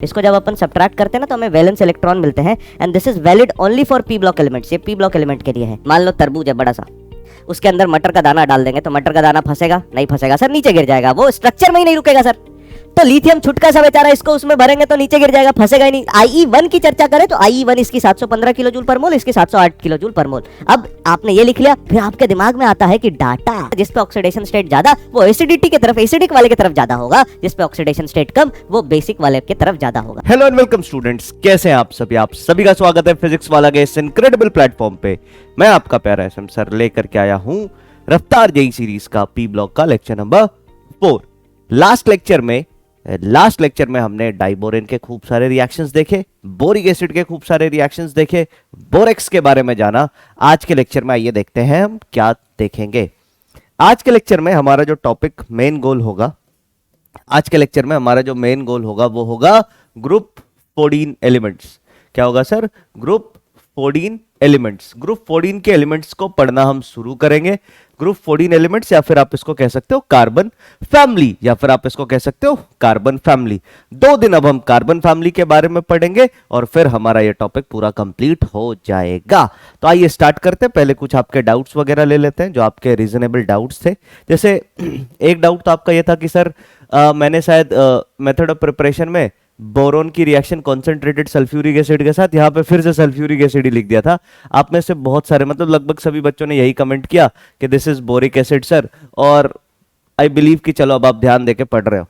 इसको जब अपन सब्ट्रैक्ट करते हैं ना तो हमें वैलेंस इलेक्ट्रॉन मिलते हैं and this is valid only for P block elements. ये पी ब्लॉक एलिमेंट के लिए है। मान लो तरबूज है बड़ा सा, उसके अंदर मटर का दाना डाल देंगे तो मटर का दाना फंसेगा? नहीं फंसेगा सर, नीचे गिर जाएगा, वो स्ट्रक्चर में ही नहीं रुकेगा सर। तो लिथियम छुटका सा बेचारा, इसको उसमें भरेंगे तो नीचे गिर जाएगा, फंसेगा ही नहीं। IE1 की चर्चा करें तो IE1 इसकी 715 किलो जूल पर मोल, इसकी 708 किलो जूल पर मोल। अब आपने ये लिख लिया, फिर आपके दिमाग में आता है कि डाटा जिस पे ऑक्सीडेशन स्टेट ज्यादा वो एसिडिटी की तरफ, एसिडिक वाले की तरफ ज्यादा होगा, जिस पे ऑक्सीडेशन स्टेट कम वो बेसिक वाले की तरफ ज्यादा होगा। हेलो एंड वेलकम स्टूडेंट्स, कैसे हैं आप सभी? आप सभी का स्वागत है फिजिक्स वाला के इस इनक्रेडिबल प्लेटफॉर्म पे। मैं आपका प्यारा एसएम सर लेकर के आया हूं रफ्तार जेई सीरीज का पी ब्लॉक का लेक्चर नंबर 4। लास्ट लेक्चर में हमने डाइबोरेन के खूब सारे रिएक्शंस देखे, बोरिक एसिड के खूब सारे रिएक्शंस देखे, बोरेक्स के बारे में जाना। आज के लेक्चर में आइए देखते हैं हम क्या देखेंगे। आज के लेक्चर में हमारा जो टॉपिक मेन गोल होगा, वो होगा ग्रुप 14 एलिमेंट्स। क्या होगा सर? Group 14 elements. ग्रुप 14 के एलिमेंट्स को पढ़ना हम शुरू करेंगे। ग्रुप 14 एलिमेंट्स, या फिर आप इसको कह सकते हो कार्बन फैमिली, या फिर आप इसको कह सकते हो कार्बन फैमिली। 2 दिन अब हम कार्बन फैमिली के बारे में पढ़ेंगे और फिर हमारा ये टॉपिक पूरा कंप्लीट हो जाएगा। तो आइए स्टार्ट करते हैं। पहले कुछ आपके डाउट्स वगैरह ले लेते हैं, जो आपके रीजनेबल डाउट्स थे। जैसे एक डाउट तो आपका ये था कि सर मैंने शायद मेथड ऑफ प्रिपरेशन में बोरोन की रिएक्शन कॉन्सेंट्रेटेड सल्फ्यूरिक एसिड के साथ यहाँ पे फिर से सल्फ्यूरिक एसिड ही लिख दिया था। आप में से बहुत सारे, मतलब लगभग सभी बच्चों ने यही कमेंट किया कि this is boric acid sir. और आई बिलीव कि चलो अब आप ध्यान देके पढ़ रहे हो,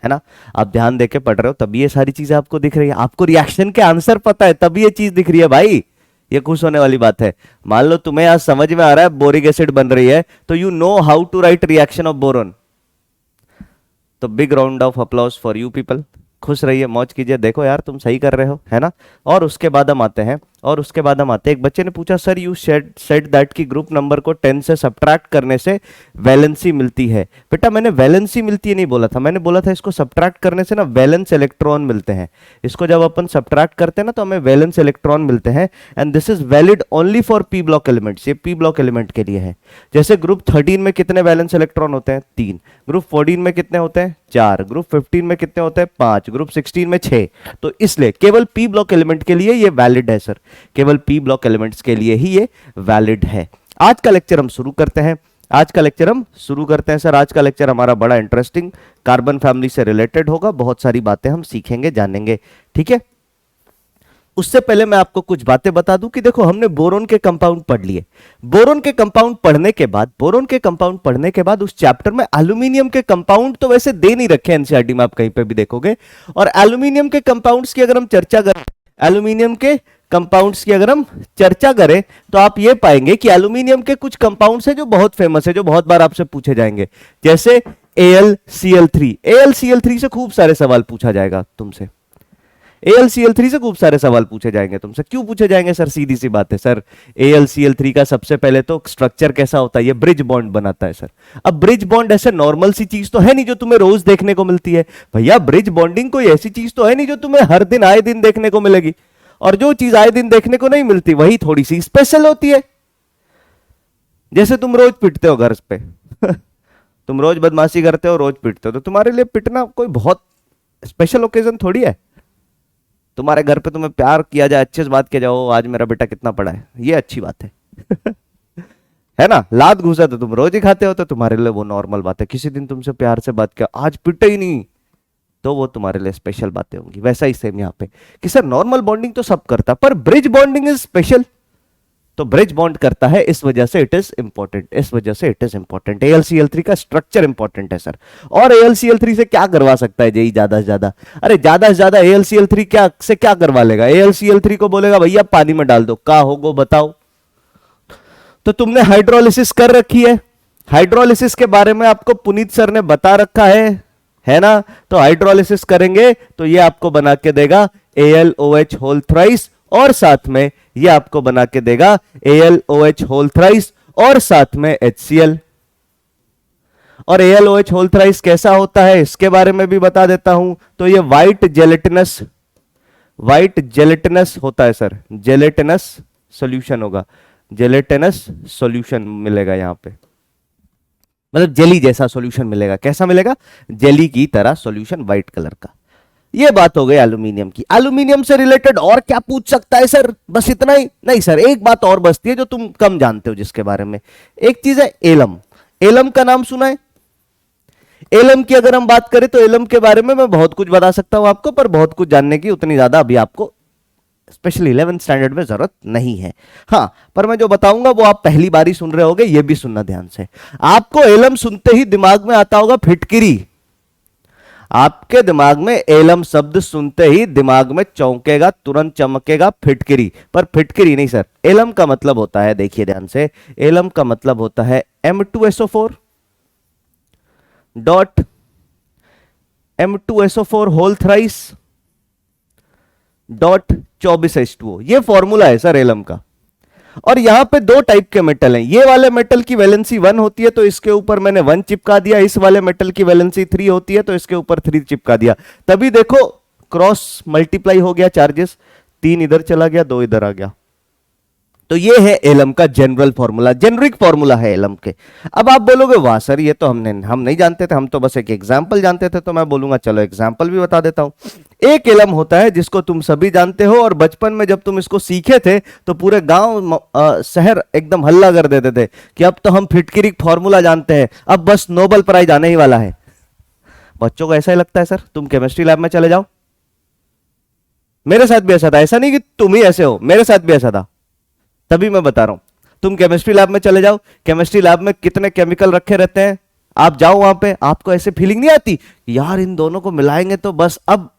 है ना? आप ध्यान देके पढ़ रहे हो तभी ये सारी चीजें आपको दिख रही है। आपको रिएक्शन के आंसर पता है तभी ये चीज दिख रही है भाई। ये खुश होने वाली बात है। मान लो तुम्हें आज समझ में आ रहा है बोरिक एसिड बन रही है, तो you know how to write reaction of boron. तो big round of applause for you people. खुश रहिए, मौज कीजिए, देखो यार तुम सही कर रहे हो, है ना? और उसके बाद हम आते हैं, एक बच्चे ने पूछा सर यू सेड दैट कि ग्रुप नंबर को 10 से सब्ट्रैक्ट करने से वैलेंसी मिलती है। बेटा मैंने वैलेंसी मिलती है नहीं बोला था, मैंने बोला था इसको सब्ट्रैक्ट करने से ना वैलेंस इलेक्ट्रॉन मिलते हैं। इसको जब अपन सब्ट्रैक्ट करते हैं ना तो हमें वैलेंस इलेक्ट्रॉन मिलते हैं and this is valid only for P block elements. ये पी ब्लॉक एलिमेंट के लिए है। जैसे ग्रुप 13 में कितने वैलेंस इलेक्ट्रॉन होते हैं? 3। ग्रुप 14 में कितने होते हैं? 4। ग्रुप 15 में कितने होते हैं? 5। ग्रुप 16 में 6। तो इसलिए केवल पी ब्लॉक एलिमेंट के लिए ये वैलिड है सर, केवल पी ब्लॉक एलिमेंट्स के लिए ही ये वैलिड है। आज का लेक्चर हम शुरू करते हैं सर। आज का लेक्चर हमारा बड़ा इंटरेस्टिंग कार्बन फैमिली से रिलेटेड होगा। बहुत सारी बातें हम सीखेंगे, जानेंगे, ठीक है? उससे पहले मैं आपको कुछ बातें बता दूं कि देखो हमने बोरोन के कंपाउंड पढ़ लिए। बोरोन के कंपाउंड पढ़ने के बाद उस चैप्टर में एल्यूमिनियम के कंपाउंड तो वैसे दे नहीं रखे एनसीईआरटी में, आप कहीं पे भी देखोगे। और एल्यूमिनियम के कंपाउंड्स की अगर हम चर्चा करें तो आप ये पाएंगे कि एल्यूमिनियम के कुछ कंपाउंड्स हैं जो बहुत फेमस है, जो बहुत बार आपसे पूछे जाएंगे। जैसे AlCl3 से खूब सारे सवाल पूछा जाएगा तुमसे। AlCl3 से खूब सारे सवाल पूछे जाएंगे तुमसे। क्यों पूछे जाएंगे सर? सीधी सी बात है सर, AlCl3 का सबसे पहले तो स्ट्रक्चर कैसा होता है? ये ब्रिज बॉन्ड बनाता है सर। अब ब्रिज बॉन्ड ऐसे नॉर्मल सी चीज तो है नहीं जो तुम्हें रोज देखने को मिलती है भैया। ब्रिज बॉन्डिंग कोई ऐसी चीज तो है नहीं जो तुम्हें हर दिन आए दिन देखने को मिलेगी। और जो चीज आए दिन देखने को नहीं मिलती वही थोड़ी सी स्पेशल होती है। जैसे तुम रोज पिटते हो घर पे तुम रोज बदमाशी करते हो, रोज पिटते हो, तो तुम्हारे लिए पिटना कोई बहुत स्पेशल ओकेजन थोड़ी है। तुम्हारे घर पे तुम्हें प्यार किया जाए, अच्छे से बात किया जाओ, आज मेरा बेटा कितना पढ़ा है, ये अच्छी बात है है ना? लात घूसा तो तुम रोज ही खाते हो, तो तुम्हारे लिए वो नॉर्मल बात है। किसी दिन तुमसे प्यार से बात किया, आज पिटे ही नहीं, तो वो तुम्हारे लिए स्पेशल बातें होंगी। वैसा ही सेम यहाँ पे कि सर नॉर्मल बॉन्डिंग तो सब करता पर ब्रिज बॉन्डिंग इज स्पेशल। तो ब्रिज बॉन्ड करता है, इस वजह से इट इज इंपॉर्टेंट, AlCl3 का स्ट्रक्चर इंपॉर्टेंट है सर। और AlCl3 से क्या करवा सकता है जेई ज्यादा से ज्यादा? अरे ज्यादा से ज्यादा AlCl3 क्या करवा लेगा? AlCl3 को बोलेगा भैया पानी में डाल दो, का होगो बताओ? तो तुमने हाइड्रोलिसिस कर रखी है, हाइड्रोलिसिस के बारे में आपको पुनीत सर ने बता रखा है ना? तो हाइड्रोलिसिस करेंगे तो ये आपको बना के देगा AlOH होल थ्राइस, और साथ में ये आपको बना के देगा AlOH होल थ्राइस और साथ में HCl। और AlOH होल थ्राइस कैसा होता है इसके बारे में भी बता देता हूं। तो ये व्हाइट जेलेटिनस होता है सर, जेलेटिनस सॉल्यूशन होगा, जेलेटिनस सॉल्यूशन मिलेगा यहां पे, मतलब जेली जैसा सॉल्यूशन मिलेगा। कैसा मिलेगा? जेली की तरह सॉल्यूशन, व्हाइट कलर का। ये बात हो गई एल्यूमिनियम की। एल्यूमिनियम से रिलेटेड और क्या पूछ सकता है सर? बस इतना ही? नहीं सर, एक बात और बचती है जो तुम कम जानते हो जिसके बारे में। एक चीज है एलम। एलम का नाम सुना है? एलम की अगर हम बात करें तो एलम के बारे में मैं बहुत कुछ बता सकता हूं आपको, पर बहुत कुछ जानने की उतनी ज्यादा अभी आपको स्पेशली 11th स्टैंडर्ड में जरूरत नहीं है। हाँ, पर मैं जो बताऊंगा वो आप पहली बार ही सुन रहे होगे, ये भी सुनना ध्यान से। आपको एलम सुनते ही दिमाग में आता होगा फिटकिरी। आपके दिमाग में एलम शब्द सुनते ही दिमाग में चौंकेगा, तुरंत चमकेगा फिटकिरी। पर फिटकिरी नहीं सर, एलम का मतलब होता है, देखिए ध्यान से, एलम का मतलब होता है M2SO4 dot M2SO4 whole thrice dot 24H2O। ये फॉर्मूला है सर एलम का। और यहां पे दो टाइप के मेटल हैं। ये वाले मेटल की वैलेंसी 1 होती है तो इसके ऊपर मैंने 1 चिपका दिया, इस वाले मेटल की वैलेंसी 3 होती है तो इसके ऊपर 3 चिपका दिया। तभी देखो क्रॉस मल्टीप्लाई हो गया चार्जेस, 3 इधर चला गया, 2 इधर आ गया। तो ये है एलम का जनरल फॉर्मूला, जेनरिक फॉर्मूला है एलम के। अब आप बोलोगे वाह सर ये तो हम नहीं जानते थे, हम तो बस एक एग्जांपल जानते थे। तो मैं बोलूंगा चलो एग्जांपल भी बता देता हूं। एक एलम होता है जिसको तुम सभी जानते हो, और बचपन में जब तुम इसको सीखे थे तो पूरे गांव शहर एकदम हल्ला कर देते थे कि अब तो हम फिटकिरी फॉर्मूला जानते हैं, अब बस नोबेल प्राइज आने ही वाला है। बच्चों को ऐसा ही लगता है सर? तुम केमिस्ट्री लैब में चले जाओ, मेरे साथ भी ऐसा था। ऐसा नहीं कि तुम ही ऐसे हो, मेरे साथ भी ऐसा था, तभी मैं बता रहा हूं। तुम केमिस्ट्री लैब में चले जाओ, केमिस्ट्री लैब में कितने केमिकल रखे रहते हैं, आप जाओ वहां पे, आपको ऐसे फीलिंग नहीं आती यार इन दोनों को मिलाएंगे तो बस अब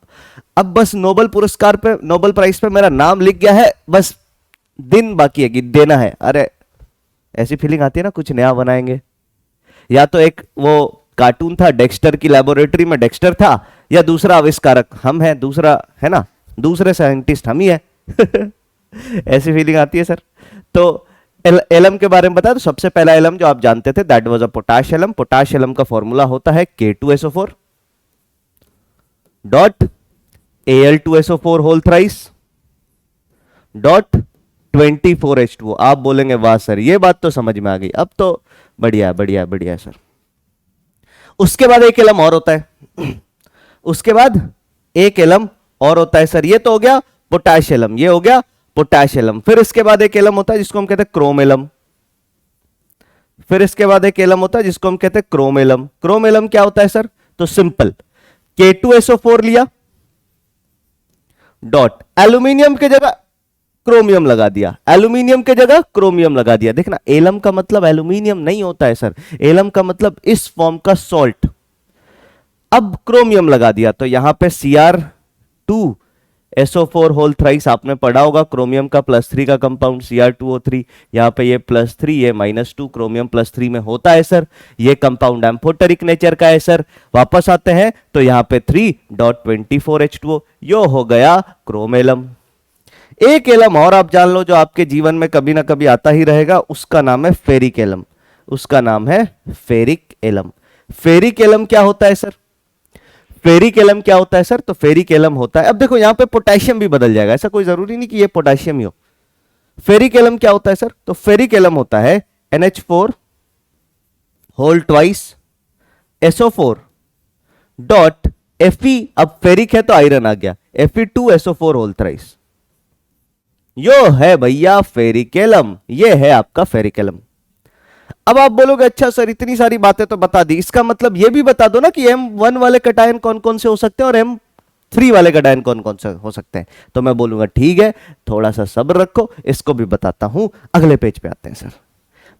बस नोबेल पुरस्कार पे, नोबेल प्राइज पे मेरा नाम लिख गया है, बस दिन बाकी है कि देना है। अरे ऐसी फीलिंग आती है ना, कुछ नया बनाएंगे। या तो एक वो कार्टून था डेक्स्टर की लेबोरेटरी में डेक्स्टर था, या दूसरा आविष्कारक हम हैं, दूसरा है ना, दूसरे साइंटिस्ट हम ही है। ऐसी फीलिंग आती है सर। तो एलम के बारे में बताया तो सबसे पहला एलम जो आप जानते थे that was a potash alum. Potash alum का फॉर्मूला होता है K2SO4 dot Al2SO4 whole thrice dot 24H2O। आप बोलेंगे वाह सर ये बात तो समझ में आ गई, अब तो बढ़िया बढ़िया बढ़िया सर। उसके बाद एक एलम और होता है, उसके बाद एक एलम और होता है सर। ये तो हो गया पोटाश एलम, ये हो गया पोटाश एलम। फिर इसके बाद एक एलम होता है जिसको हम कहते हैं क्रोम एलम। फिर इसके बाद एक एलम होता है जिसको हम कहते हैं क्रोम एलम। क्रोम एलम क्या होता है सर? तो सिंपल, K2SO4 लिया डॉट एल्यूमिनियम के जगह क्रोमियम लगा दिया, एल्यूमिनियम के जगह क्रोमियम लगा दिया। देखना एलम का मतलब एल्यूमिनियम नहीं होता है सर, एलम का मतलब इस फॉर्म का सॉल्ट। अब क्रोमियम लगा दिया तो यहां पे Cr2SO4 होल थ्राइस आपने पढ़ा होगा, क्रोमियम का +3 का कंपाउंड Cr2O3। यहां पे ये +3 ये -2, क्रोमियम +3 में होता है सर। ये कंपाउंड एम्फोटेरिक नेचर का है सर। वापस आते हैं तो यहां पे 3.24H2O, यो हो गया क्रोम एलम। एक एलम और आप जान लो जो आपके जीवन में कभी ना कभी आता ही रहेगा, उसका नाम है फेरिक एलम। उसका नाम है फेरिक एलम। फेरिक एलम क्या होता है सर? फेरिक एलम क्या होता है सर? तो फेरिक एलम होता है, अब देखो यहां पे पोटेशियम भी बदल जाएगा, ऐसा कोई जरूरी नहीं कि ये पोटेशियम ही हो। फेरिक एलम क्या होता है सर? तो फेरिक एलम होता है NH4 whole twice SO4 dot Fe। अब फेरिक है तो आयरन आ गया, Fe2SO4 होल थ्राइस। यो है भैया फेरिक एलम, ये है आपका फेरिक एलम। अब आप बोलोगे अच्छा सर इतनी सारी बातें तो बता दी, इसका मतलब ये भी बता दो ना कि M1 वाले कटायन कौन कौन से हो सकते हैं और M3 वाले कटायन कौन कौन से हो सकते हैं। तो मैं बोलूंगा ठीक है थोड़ा सा सब्र रखो, इसको भी बताता हूं। अगले पेज पे आते हैं सर।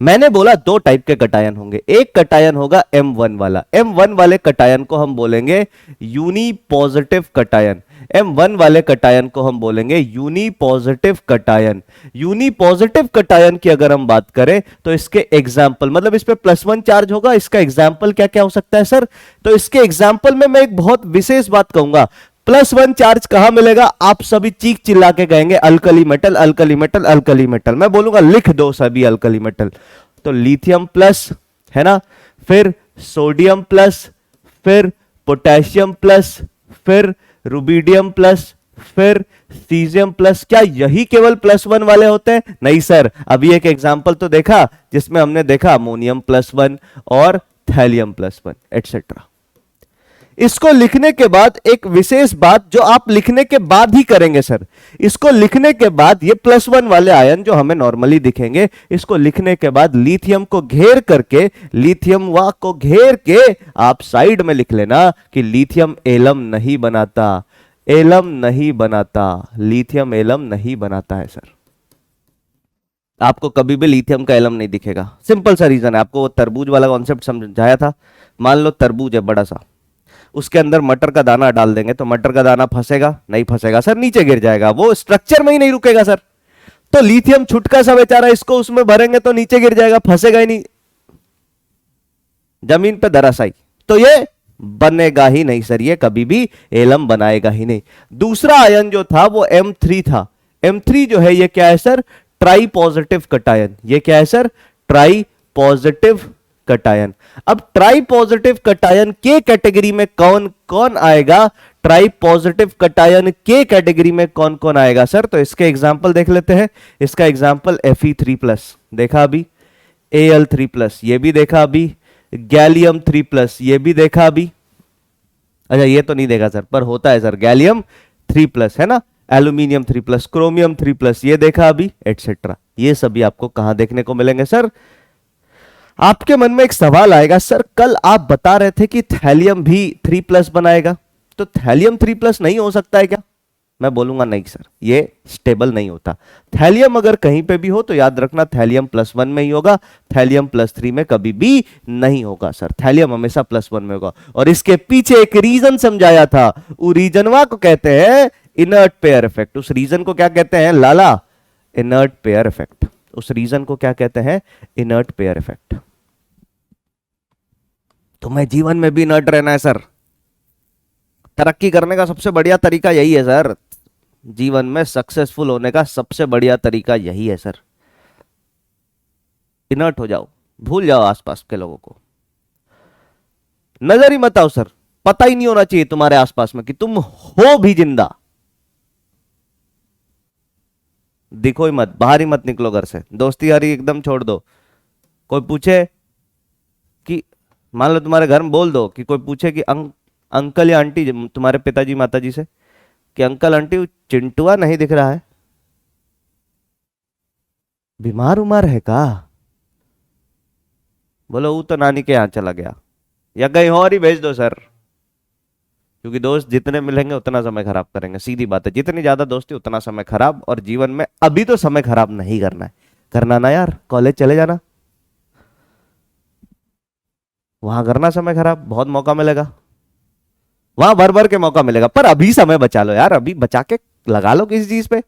मैंने बोला 2 टाइप के कटायन होंगे, एक कटायन होगा M1 वाला। M1 वाले कटायन को हम बोलेंगे यूनिपॉजिटिव कटायन। M1 वाले कटायन को हम बोलेंगे यूनिपॉजिटिव कटायन। यूनिपॉजिटिव कटायन की अगर हम बात करें तो इसके एग्जाम्पल, मतलब इस पे +1 चार्ज होगा, इसका एग्जाम्पल क्या क्या हो सकता है सर? तो इसके एग्जाम्पल में मैं एक बहुत विशेष बात कहूंगा, +1 चार्ज कहां मिलेगा? आप सभी चीख चिल्ला के कहेंगे alkali metal alkali metal alkali metal. मैं बोलूंगा लिख दो सभी अल्कली मेटल। तो लिथियम प्लस है ना, फिर सोडियम प्लस, फिर पोटेशियम प्लस, फिर रुबिडियम प्लस, फिर सीजियम प्लस। क्या यही केवल +1 वाले होते हैं? नहीं सर, अभी एक एग्जांपल तो देखा जिसमें हमने देखा अमोनियम +1 और थैलियम +1 एटसेट्रा। इसको लिखने के बाद एक विशेष बात जो आप लिखने के बाद ही करेंगे सर, इसको लिखने के बाद ये +1 वाले आयन जो हमें नॉर्मली दिखेंगे, इसको लिखने के बाद लिथियम को घेर करके, लिथियम वा को घेर के आप साइड में लिख लेना कि लिथियम एलम नहीं बनाता, एलम नहीं बनाता, लिथियम एलम नहीं बनाता है सर। आपको कभी भी लिथियम का एलम नहीं दिखेगा। सिंपल सा रीजन है, आपको वो तरबूज वाला कॉन्सेप्ट समझाया था। मान लो तरबूज है बड़ा सा, उसके अंदर मटर का दाना डाल देंगे तो मटर का दाना फंसेगा? नहीं फंसेगा सर, नीचे गिर जाएगा, वो स्ट्रक्चर में ही नहीं रुकेगा सर। तो लिथियम छुटका सा बेचारा, इसको उसमें भरेंगे तो नीचे गिर जाएगा, फंसेगा ही नहीं, जमीन पे धराशायी। तो ये बनेगा ही नहीं सर, ये कभी भी एलम बनाएगा ही नहीं। दूसरा आयन जो था वो M3 था। M3 जो है ये क्या है सर? Try positive cation. ये क्या है सर? Try positive cation. अब ट्राई पॉजिटिव कटायन के कैटेगरी में कौन कौन आएगा? ट्राई पॉजिटिव कटायन के कैटेगरी में कौन कौन आएगा सर? तो इसके एग्जांपल देख लेते हैं। इसका एग्जांपल Fe3+, देखा अभी, Al3+, ये भी देखा अभी, गैलियम 3+, ये भी देखा अभी। अच्छा ये तो नहीं देखा सर, पर होता है सर, गैलियम 3+ है ना, एल्यूमिनियम 3+, क्रोमियम 3+, ये देखा अभी, एटसेट्रा। ये सभी आपको कहां देखने को मिलेंगे सर? आपके मन में एक सवाल आएगा, सर कल आप बता रहे थे कि थैलियम भी 3+ बनाएगा, तो थैलियम 3+ नहीं हो सकता है क्या? मैं बोलूंगा नहीं सर, ये स्टेबल नहीं होता। थैलियम अगर कहीं पे भी हो तो याद रखना थैलियम +1 में ही होगा, थैलियम +3 में कभी भी नहीं होगा सर। थैलियम हमेशा +1 में होगा। और इसके पीछे एक रीजन समझाया था, वो रीजनवा को कहते हैं इनर्ट पेयर इफेक्ट। उस रीजन को क्या कहते हैं लाला? Inert pair effect. उस रीजन को क्या कहते हैं? Inert pair effect. तुम्हें जीवन में भी इनर्ट रहना है सर, तरक्की करने का सबसे बढ़िया तरीका यही है सर, जीवन में सक्सेसफुल होने का सबसे बढ़िया तरीका यही है सर। इनर्ट हो जाओ, भूल जाओ आसपास के लोगों को, नजर ही मत आओ सर, पता ही नहीं होना चाहिए तुम्हारे आसपास में कि तुम हो भी जिंदा। दिखो ही मत, बाहर ही मत निकलो घर से, दोस्ती यारी एकदम छोड़ दो। कोई पूछे कि, मान लो तुम्हारे घर में बोल दो कि कोई पूछे कि अंकल या आंटी, तुम्हारे पिताजी माताजी से, कि अंकल आंटी चिंटुआ नहीं दिख रहा है, बीमार उमार है का? बोलो वो तो नानी के यहां चला गया, या कहीं और ही भेज दो सर। क्योंकि दोस्त जितने मिलेंगे उतना समय खराब करेंगे, सीधी बात है, जितनी ज्यादा दोस्ती उतना समय खराब। और जीवन में अभी तो समय खराब नहीं करना है, करना ना यार, कॉलेज चले जाना, वहां करना समय खराब, बहुत मौका मिलेगा, वहां भर भर के मौका मिलेगा। पर अभी समय बचा लो यार, अभी बचा के लगा लो किसी चीज पे,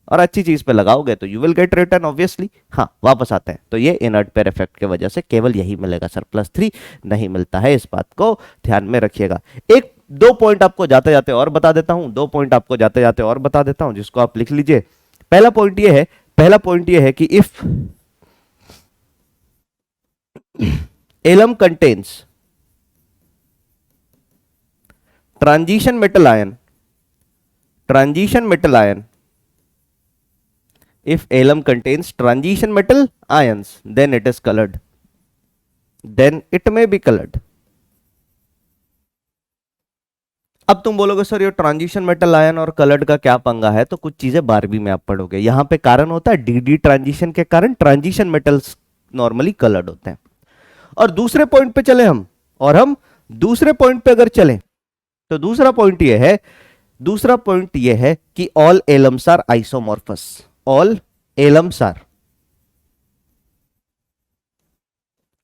और अच्छी चीज पे लगाओगे तो you will get return obviously. हाँ वापस आते हैं, तो ये इनर्ट पेयर इफेक्ट की वजह से केवल यही मिलेगा सर, +3 नहीं मिलता है, इस बात को ध्यान में रखिएगा। एक दो पॉइंट आपको जाते जाते और बता देता हूं, दो पॉइंट आपको जाते जाते और बता देता हूं, जिसको आप लिख लीजिए। पहला पॉइंट ये है कि if alum contains transition metal ion, if alum contains transition metal ions, then it is colored, then it may be colored. अब तुम बोलोगे सर ये ट्रांजिशन मेटल आयन और कलर्ड का क्या पंगा है? तो कुछ चीजें 12वीं में आप पढ़ोगे। यहां पे कारण होता है डी ट्रांजिशन के कारण ट्रांजिशन मेटल्स नॉर्मली कलर्ड होते हैं। और दूसरे पॉइंट पे चले हम, और हम दूसरे पॉइंट पे अगर चलें तो दूसरा पॉइंट यह है कि all alums are isomorphous. All alums are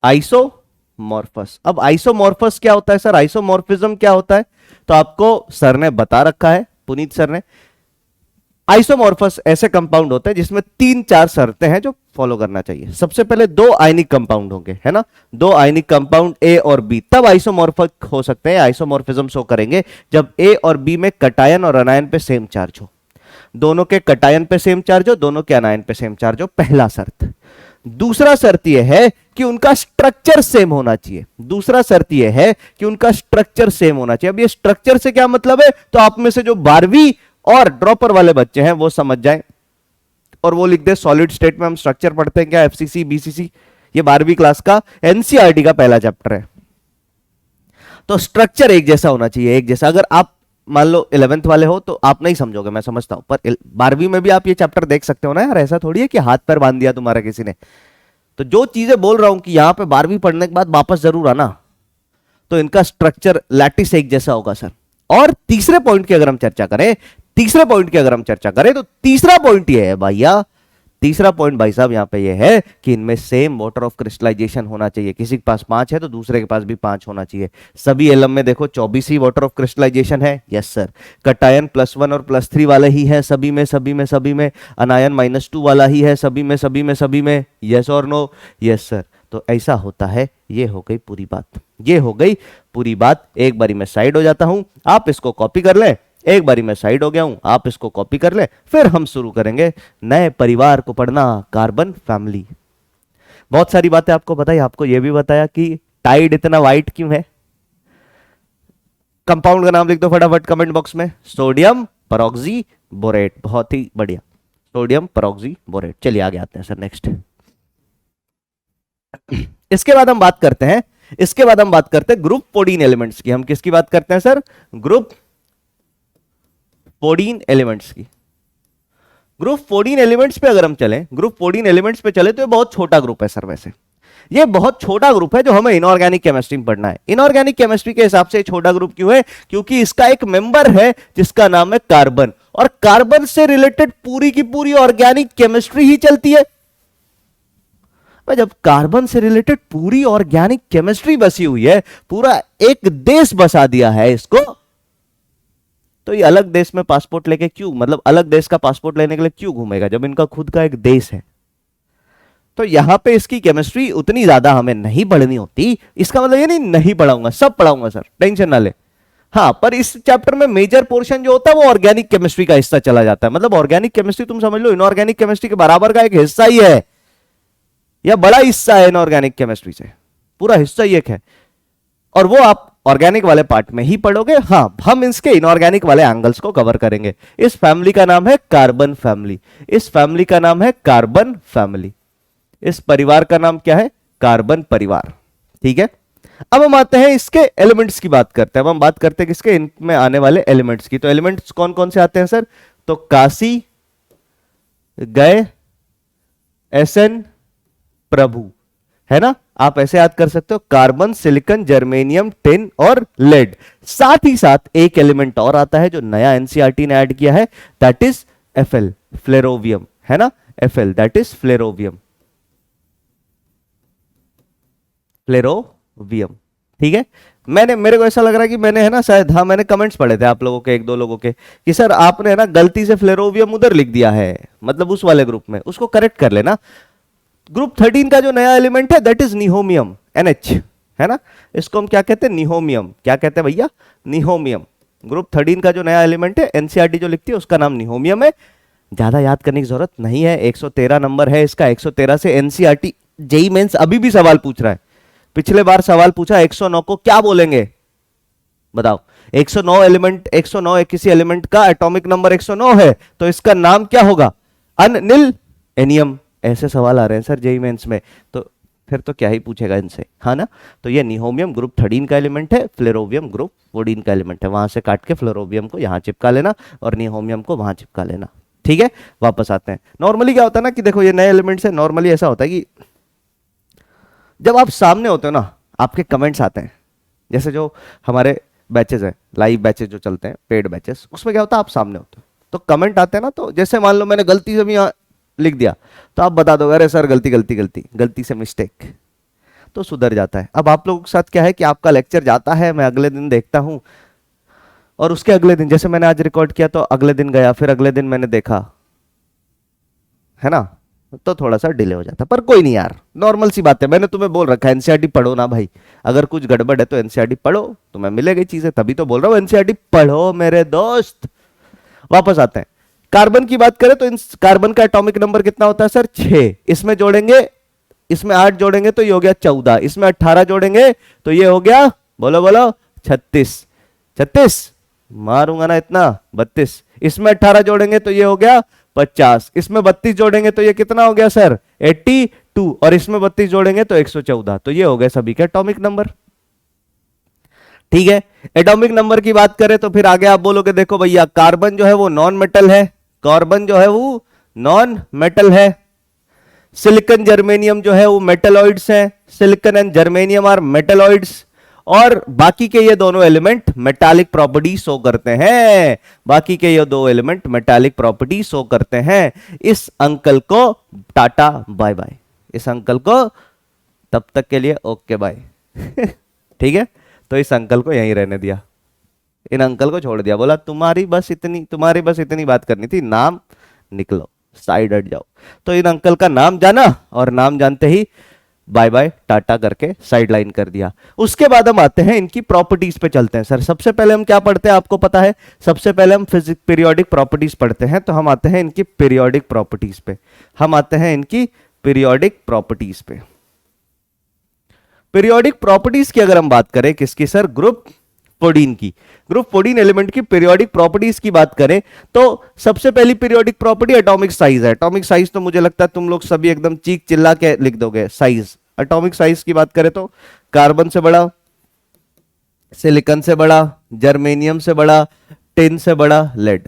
isomorphous. अब आइसोमॉर्फस क्या होता है सर? आइसोमॉर्फिज्म क्या होता है? तो आपको सर ने बता रखा है, पुनीत सर ने। आइसोमॉर्फस ऐसे कंपाउंड होते हैं जिसमें 3-4 शर्तें हैं जो फॉलो करना चाहिए। सबसे पहले 2 आयनिक कंपाउंड होंगे, है ना, 2 आयनिक कंपाउंड ए और बी, तब आइसोमॉर्फिक हो सकते हैं, आइसोमॉर्फिज्म शो करेंगे जब ए और बी में कटायन और अनायन पे सेम चार्ज हो, दोनों के कटायन पे सेम चार्ज हो, दोनों के अनायन पे सेम चार्ज हो, पहला शर्त। दूसरा शर्त यह है कि उनका स्ट्रक्चर सेम होना चाहिए। दूसरा शर्त यह है कि उनका स्ट्रक्चर सेम होना चाहिए। अब ये स्ट्रक्चर से क्या मतलब है? तो आप में से जो 12वीं और ड्रॉपर वाले बच्चे हैं वो समझ जाएं और वो लिख दे, सॉलिड स्टेट में हम स्ट्रक्चर पढ़ते हैं क्या? एफसीसी, बीसीसी, ये 12वीं क्लास का एनसीईआरटी का पहला चैप्टर है। तो स्ट्रक्चर एक जैसा होना चाहिए, एक जैसा। अगर आप मान लो 11th वाले हो तो आप नहीं समझोगे, मैं समझता हूं, पर 12वीं में भी आप ये चैप्टर देख सकते हो ना यार। ऐसा थोड़ी है कि हाथ पैर बांध दिया तुम्हारा किसी ने। तो जो चीजें बोल रहा हूं कि यहां पे 12वीं पढ़ने के बाद वापस जरूर आना, तो इनका स्ट्रक्चर लैटिस एक जैसा होगा सर। और तीसरे पॉइंट की अगर हम चर्चा करें, तो तीसरा पॉइंट ये है भैया, तीसरा पॉइंट भाई साहब यहां पे ये है कि इनमें सेम वाटर ऑफ क्रिस्टलाइजेशन होना चाहिए। किसी के पास 5 है तो दूसरे के पास भी 5 होना चाहिए। सभी एलम में देखो 24 ही वाटर ऑफ क्रिस्टलाइजेशन है, यस सर। कटायन +1 और +3 वाला ही है सभी में। अनायन -2 वाला ही है सभी में, यस और नो, यस सर। तो ऐसा होता है। ये हो गई पूरी बात। एक बारी मैं साइड हो जाता हूं, आप इसको कॉपी कर लें। एक बारी मैं साइड हो गया हूं, आप इसको कॉपी कर ले। फिर हम शुरू करेंगे नए परिवार को पढ़ना, कार्बन फैमिली। बहुत सारी बातें आपको बताई, आपको यह भी बताया कि टाइड इतना वाइट क्यों है। कंपाउंड का नाम लिख दो फटाफट कमेंट बॉक्स में, सोडियम परऑक्सी बोरेट। बहुत ही बढ़िया, सोडियम परऑक्सी बोरेट। चलिए आगे आते हैं सर, नेक्स्ट। इसके बाद हम बात करते हैं ग्रुप 14 एलिमेंट्स की। हम किसकी बात करते हैं सर? ग्रुप 14 एलिमेंट्स की। ग्रुप 14 एलिमेंट्स पे अगर हम चलें, तो ये बहुत छोटा ग्रुप है सर। वैसे ये बहुत छोटा ग्रुप है जो हमें इनऑर्गेनिक केमिस्ट्री में पढ़ना है। इनऑर्गेनिक केमिस्ट्री के हिसाब से छोटा ग्रुप क्यों है? क्योंकि इसका एक मेंबर है जिसका नाम है कार्बन, और कार्बन से रिलेटेड पूरी की पूरी ऑर्गेनिक केमिस्ट्री ही चलती है। जब कार्बन से रिलेटेड पूरी ऑर्गेनिक केमिस्ट्री बसी हुई है, पूरा एक देश बसा दिया है इसको, तो ये अलग देश में पासपोर्ट लेके क्यों, मतलब अलग देश का पासपोर्ट लेने के लिए क्यों घूमेगा जब इनका खुद का एक देश है? तो यहां पे इसकी केमिस्ट्री उतनी ज्यादा हमें नहीं पढ़नी होती। इसका मतलब ये नहीं पढ़ाऊंगा, सब पढ़ाऊंगा सर, टेंशन ना ले। हाँ, पर इस चैप्टर में मेजर पोर्शन जो होता है वो ऑर्गेनिक केमिस्ट्री का हिस्सा चला जाता है। मतलब ऑर्गेनिक केमिस्ट्री तुम समझ लो इनऑर्गेनिक केमिस्ट्री के बराबर का एक हिस्सा ही है, या बड़ा हिस्सा है इनऑर्गेनिक केमिस्ट्री से, पूरा हिस्सा ही एक है। और वो आप ऑर्गेनिक वाले पार्ट में ही पढ़ोगे। हाँ, हम इसके इनऑर्गेनिक वाले एंगल्स को कवर करेंगे। इस फैमिली का नाम है कार्बन फैमिली, इस परिवार का नाम क्या है? कार्बन परिवार। ठीक है, अब हम आते हैं इसके एलिमेंट्स की बात करते हैं। अब हम बात करते हैं किसके, इनमें आने वाले एलिमेंट्स की। तो एलिमेंट्स कौन कौन से आते हैं सर? तो काशी, गए, एसएन, प्रभु, है ना। आप ऐसे याद कर सकते हो, कार्बन, सिलिकॉन, जर्मेनियम, टिन और लेड। साथ ही साथ एक एलिमेंट और आता है जो नया एनसीईआरटी ने ऐड किया है, दैट इज एफएल, फ्लेरोवियम, है ना। एफएल, दैट इज फ्लेरोवियम, ठीक है। मेरे को ऐसा लग रहा है कि मैंने, है ना, शायद, हाँ, मैंने कमेंट्स पढ़े थे आप लोगों के, एक दो लोगों के, कि सर आपने, है ना, गलती से फ्लेरोवियम उधर लिख दिया है, मतलब उस वाले ग्रुप में, उसको करेक्ट कर लेना। ग्रुप 13 का जो नया एलिमेंट है दैट इज निहोमियम, NH, है ना। इसको हम क्या कहते हैं? निहोमियम। क्या कहते हैं भैया? निहोमियम। ग्रुप 13 का जो नया एलिमेंट है, एनसीईआरटी जो लिखती है उसका नाम निहोमियम है। ज्यादा याद करने की जरूरत नहीं है, 113 नंबर है इसका। 113 से एनसीईआरटी जेईई मेंस अभी भी सवाल पूछ रहा है। पिछले बार सवाल पूछा 109 को क्या बोलेंगे, बताओ। 109 एलिमेंट, 109 किसी एलिमेंट का एटॉमिक नंबर 109 है, तो इसका नाम क्या होगा? अननिल एनियम। ऐसे सवाल आ रहे हैं सर जेईई मेंस में, तो फिर तो क्या ही पूछेगा इनसे, हाँ ना। तो ये निहोमियम ग्रुप 13 का एलिमेंट है, फ्लेरोवियम ग्रुप 14 का एलिमेंट है। वहां से काट के फ्लेरोवियम को यहां चिपका लेना और निहोमियम को वहां चिपका लेना, ठीक है। वापस आते हैं। नॉर्मली क्या होता है ना कि देखो ये नए एलिमेंट्स है। नॉर्मली ऐसा होता है कि जब आप सामने होते हो ना, आपके कमेंट्स आते हैं, जैसे जो हमारे बैचेज है, लाइव बैचेज जो चलते हैं, पेड बैचेस, उसमें क्या होता है, आप सामने होते हो तो कमेंट आते हैं ना। तो जैसे मान लो मैंने गलती से भी यहाँ लिख दिया, तो आप बता दो, अरे सर गलती से मिस्टेक, तो सुधर जाता है। अब आप लोगों के साथ क्या है कि आपका लेक्चर जाता है, मैं अगले दिन देखता हूं, और उसके अगले दिन, जैसे मैंने आज रिकॉर्ड किया तो अगले दिन गया, फिर अगले दिन मैंने देखा, है ना, तो थोड़ा सा डिले हो जाता। पर कोई नहीं यार, नॉर्मल सी बात है। मैंने तुम्हें बोल रखा है एनसीईआरटी पढ़ो ना भाई, अगर कुछ गड़बड़ है तो एनसीईआरटी पढ़ो, तुम्हें मिलेगी चीजें, तभी तो बोल रहा हूं एनसीईआरटी पढ़ो मेरे दोस्त। वापस आते हैं, कार्बन की बात करें तो इन कार्बन का एटॉमिक नंबर कितना होता है सर? 6। इसमें जोड़ेंगे, इसमें 8 जोड़ेंगे तो ये हो गया 14, इसमें 18 जोड़ेंगे तो ये हो गया, बोलो बोलो, 36 मारूंगा ना इतना, 32। इसमें 18 जोड़ेंगे तो ये हो गया 50, इसमें 32 जोड़ेंगे तो ये कितना हो गया सर? 82, और इसमें 32 जोड़ेंगे तो 114। तो ये हो गए सभी के एटॉमिक नंबर। ठीक है। एटॉमिक नंबर की बात करें तो फिर आगे आप बोलोगे देखो भैया कार्बन जो है वो नॉन मेटल है, कार्बन जो है वो नॉन मेटल है, सिलिकॉन जर्मेनियम जो है वो मेटलॉइड्स हैं, silicon and germanium are metalloids, और बाकी के ये दोनों एलिमेंट मेटालिक प्रॉपर्टी शो करते हैं, बाकी के ये दो एलिमेंट मेटालिक प्रॉपर्टी शो करते हैं। इस अंकल को टाटा बाय बाय, इस अंकल को तब तक के लिए ओके बाय। ठीक है, तो इस अंकल को यहीं रहने दिया, इन अंकल को छोड़ दिया, बोला तुम्हारी बस इतनी बात करनी थी, नाम निकलो, साइड हट जाओ। तो इन अंकल का नाम जाना और नाम जानते ही बाय बाय टाटा करके साइड लाइन कर दिया। उसके बाद हम आते हैं इनकी प्रॉपर्टीज पे चलते हैं सर। सबसे पहले हम क्या पढ़ते हैं आपको पता है, सबसे पहले हम फिजिक्स पीरियोडिक प्रॉपर्टीज पढ़ते हैं। तो हम आते हैं इनकी पीरियोडिक प्रॉपर्टीज पे, हम आते हैं इनकी पीरियोडिक प्रॉपर्टीज पे। पीरियोडिक प्रॉपर्टीज की अगर हम बात करें किसकी सर, ग्रुप 14 की, ग्रुप 14 एलिमेंट की पीरियोडिक प्रॉपर्टीज की बात करें तो सबसे पहली पीरियोडिक प्रॉपर्टी एटॉमिक साइज है। एटॉमिक साइज तो मुझे लगता है तुम लोग सभी एकदम चीख चिल्ला के लिख दोगे, साइज। एटॉमिक साइज की बात करें तो कार्बन से बड़ा, सिलिकॉन से बड़ा, जर्मेनियम से बड़ा, टिन से बड़ा, लेड।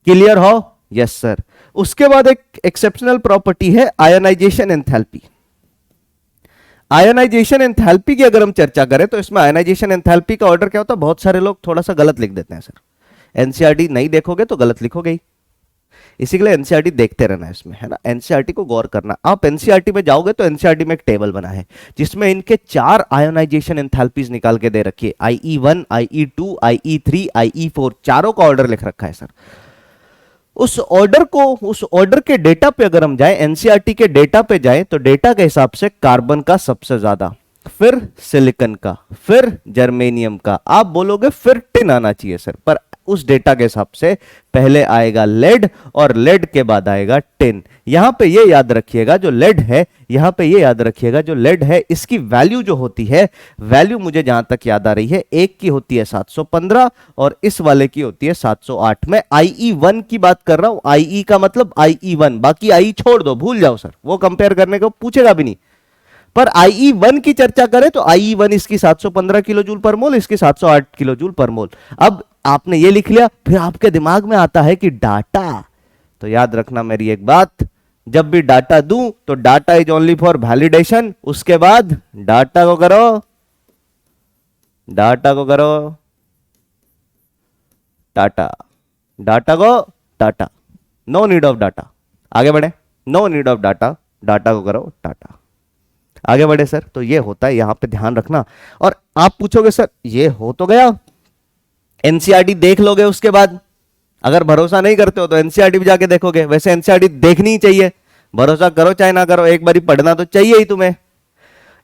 क्लियर हो? Yes sir. उसके बाद एक एक्सेप्शनल प्रॉपर्टी है आयनाइजेशन एंथैल्पी। आयनाइजेशन एंथैल्पी की अगर हम चर्चा करें तो इसमें आयनाइजेशन एंथैल्पी का ऑर्डर क्या होता है, बहुत सारे लोग थोड़ा सा गलत लिख देते हैं सर, एनसीईआरटी नहीं देखोगे तो गलत लिखोगे ही, इसी के लिए एनसीईआरटी देखते रहना है इसमें, है ना, एनसीईआरटी को गौर करना। आप एनसीईआरटी में जाओगे तो एनसीईआरटी में एक टेबल बना है जिसमें इनके 4 आयोनाइजेशन एंथैल्पीज निकाल के दे रखी है, IE1, IE2, IE3, IE4, चारों का ऑर्डर लिख रखा है सर। उस ऑर्डर के डेटा पे अगर हम जाएं, एनसीईआरटी के डेटा पे जाएं तो डेटा के हिसाब से कार्बन का सबसे ज्यादा, फिर सिलिकॉन का, फिर जर्मेनियम का, आप बोलोगे फिर टिन आना चाहिए सर, पर उस डेटा के हिसाब से पहले आएगा लेड और लेड के बाद आएगा टिन। यहां पे ये याद रखिएगा जो लेड है, यहां पे ये याद रखिएगा जो लेड है इसकी वैल्यू जो होती है, वैल्यू मुझे जहां तक याद आ रही है, एक की होती है 715 और इस वाले की होती है 708। मैं IE1 की बात कर रहा हूं, IE का मतलब IE1, बाकी आई छोड़ दो, भूल जाओ सर, वो कंपेयर करने को पूछेगा भी नहीं। पर IE1 की चर्चा करें तो IE1 इसकी 715 किलो जूल पर मोल, इसकी 708 किलो जूल पर मोल। अब आपने ये लिख लिया, फिर आपके दिमाग में आता है कि डाटा, तो याद रखना मेरी एक बात, जब भी डाटा दूं तो data is only for validation. उसके बाद डाटा को करो, डाटा को करो टाटा, डाटा को tata, no need of data, आगे बढ़े, no need of data, data को करो टाटा, आगे बढ़े सर। तो ये होता है, यहां पे ध्यान रखना। और आप पूछोगे सर ये हो तो गया, एनसीईआरटी देख लोगे उसके बाद, अगर भरोसा नहीं करते हो तो एनसीईआरटी भी जाके देखोगे, वैसे एनसीईआरटी देखनी ही चाहिए, भरोसा करो चाहे ना करो, एक बारी पढ़ना तो चाहिए ही तुम्हें।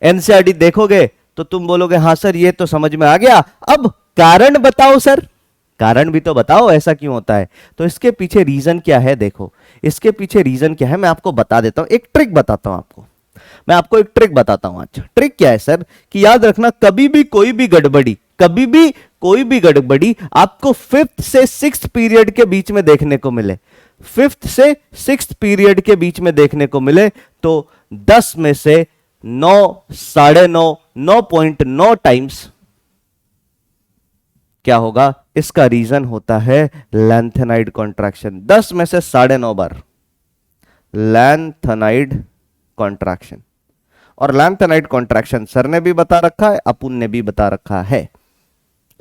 एनसीईआरटी देखोगे तो तुम बोलोगे हाँ सर ये तो समझ में आ गया, अब कारण बताओ सर, कारण भी तो बताओ ऐसा क्यों होता है। तो इसके पीछे रीजन क्या है, देखो इसके पीछे रीजन क्या है मैं आपको बता देता हूं, एक ट्रिक बताता हूं आपको, मैं आपको एक ट्रिक बताता हूं आज। ट्रिक क्या है सर, कि याद रखना कभी भी कोई भी गड़बड़ी, कभी भी कोई भी गड़बड़ी आपको 5th से 6th पीरियड के बीच में देखने को मिले, 5th से 6th पीरियड के बीच में देखने को मिले तो 10 में से 9, 9.5, 9.9 टाइम्स क्या होगा, इसका रीजन होता है लैंथेनाइड कॉन्ट्रैक्शन। 10 में से 9.5 बार लैंथेनाइड कॉन्ट्रैक्शन। और लैंथेनाइड कॉन्ट्रैक्शन सर ने भी बता रखा है, अपुन ने भी बता रखा है।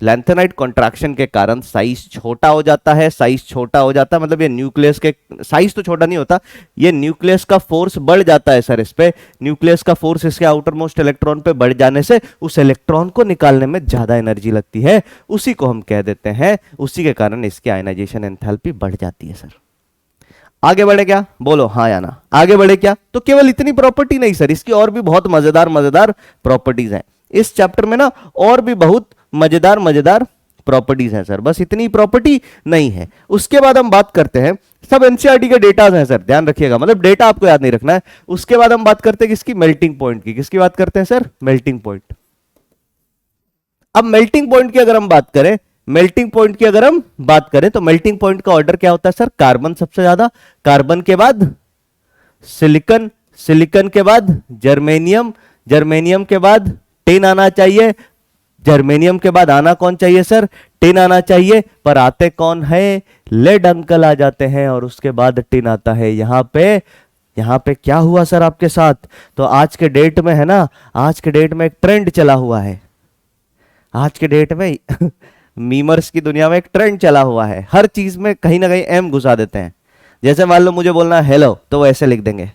लैंथेनाइड कॉन्ट्रैक्शन के कारण साइज छोटा हो जाता है, साइज छोटा हो जाता है मतलब ये न्यूक्लियस के, साइज तो छोटा नहीं होता, ये न्यूक्लियस का फोर्स बढ़ जाता है सर, इस पे न्यूक्लियस का फोर्स इसके आउटर मोस्ट इलेक्ट्रॉन पे बढ़ जाने से उस इलेक्ट्रॉन को निकालने में ज्यादा एनर्जी लगती है, उसी को हम कह देते हैं, उसी के कारण इसकी आयनाइजेशन एंथैल्पी बढ़ जाती है सर। आगे बढ़े क्या, बोलो हाँ या ना, आगे बढ़े क्या। तो केवल इतनी प्रॉपर्टी नहीं सर, इसकी और भी बहुत मजेदार प्रॉपर्टीज हैं इस चैप्टर में ना, और भी बहुत मजेदार प्रॉपर्टीज हैं सर, बस इतनी प्रॉपर्टी नहीं है। उसके बाद हम बात करते हैं, सब एनसीईआरटी के डेटाज हैं सर, ध्यान रखिएगा, मतलब डेटा आपको याद नहीं रखना है। उसके बाद हम बात करते हैं किसकी, मेल्टिंग पॉइंट की। किसकी बात करते हैं सर, मेल्टिंग पॉइंट। अब मेल्टिंग पॉइंट की अगर हम बात करें, मेल्टिंग पॉइंट की अगर हम बात करें तो मेल्टिंग पॉइंट का ऑर्डर क्या होता है सर, कार्बन सबसे ज्यादा, कार्बन के बाद सिलिकॉन, सिलिकॉन के बाद जर्मेनियम, जर्मेनियम के बाद टिन आना चाहिए, जर्मेनियम के बाद आना कौन चाहिए सर? टिन आना चाहिए, पर आते कौन है? लेड अंकल आ जाते हैं और उसके बाद टिन आता है। यहां पे क्या हुआ सर आपके साथ? तो आज के डेट में है ना, आज के डेट में एक ट्रेंड चला हुआ है। आज के डेट में मीमर्स की दुनिया में एक ट्रेंड चला हुआ है, हर चीज में कहीं ना कहीं एम घुसा देते हैं। जैसे मान लो मुझे बोलना है हेलो, तो वो ऐसे लिख देंगे।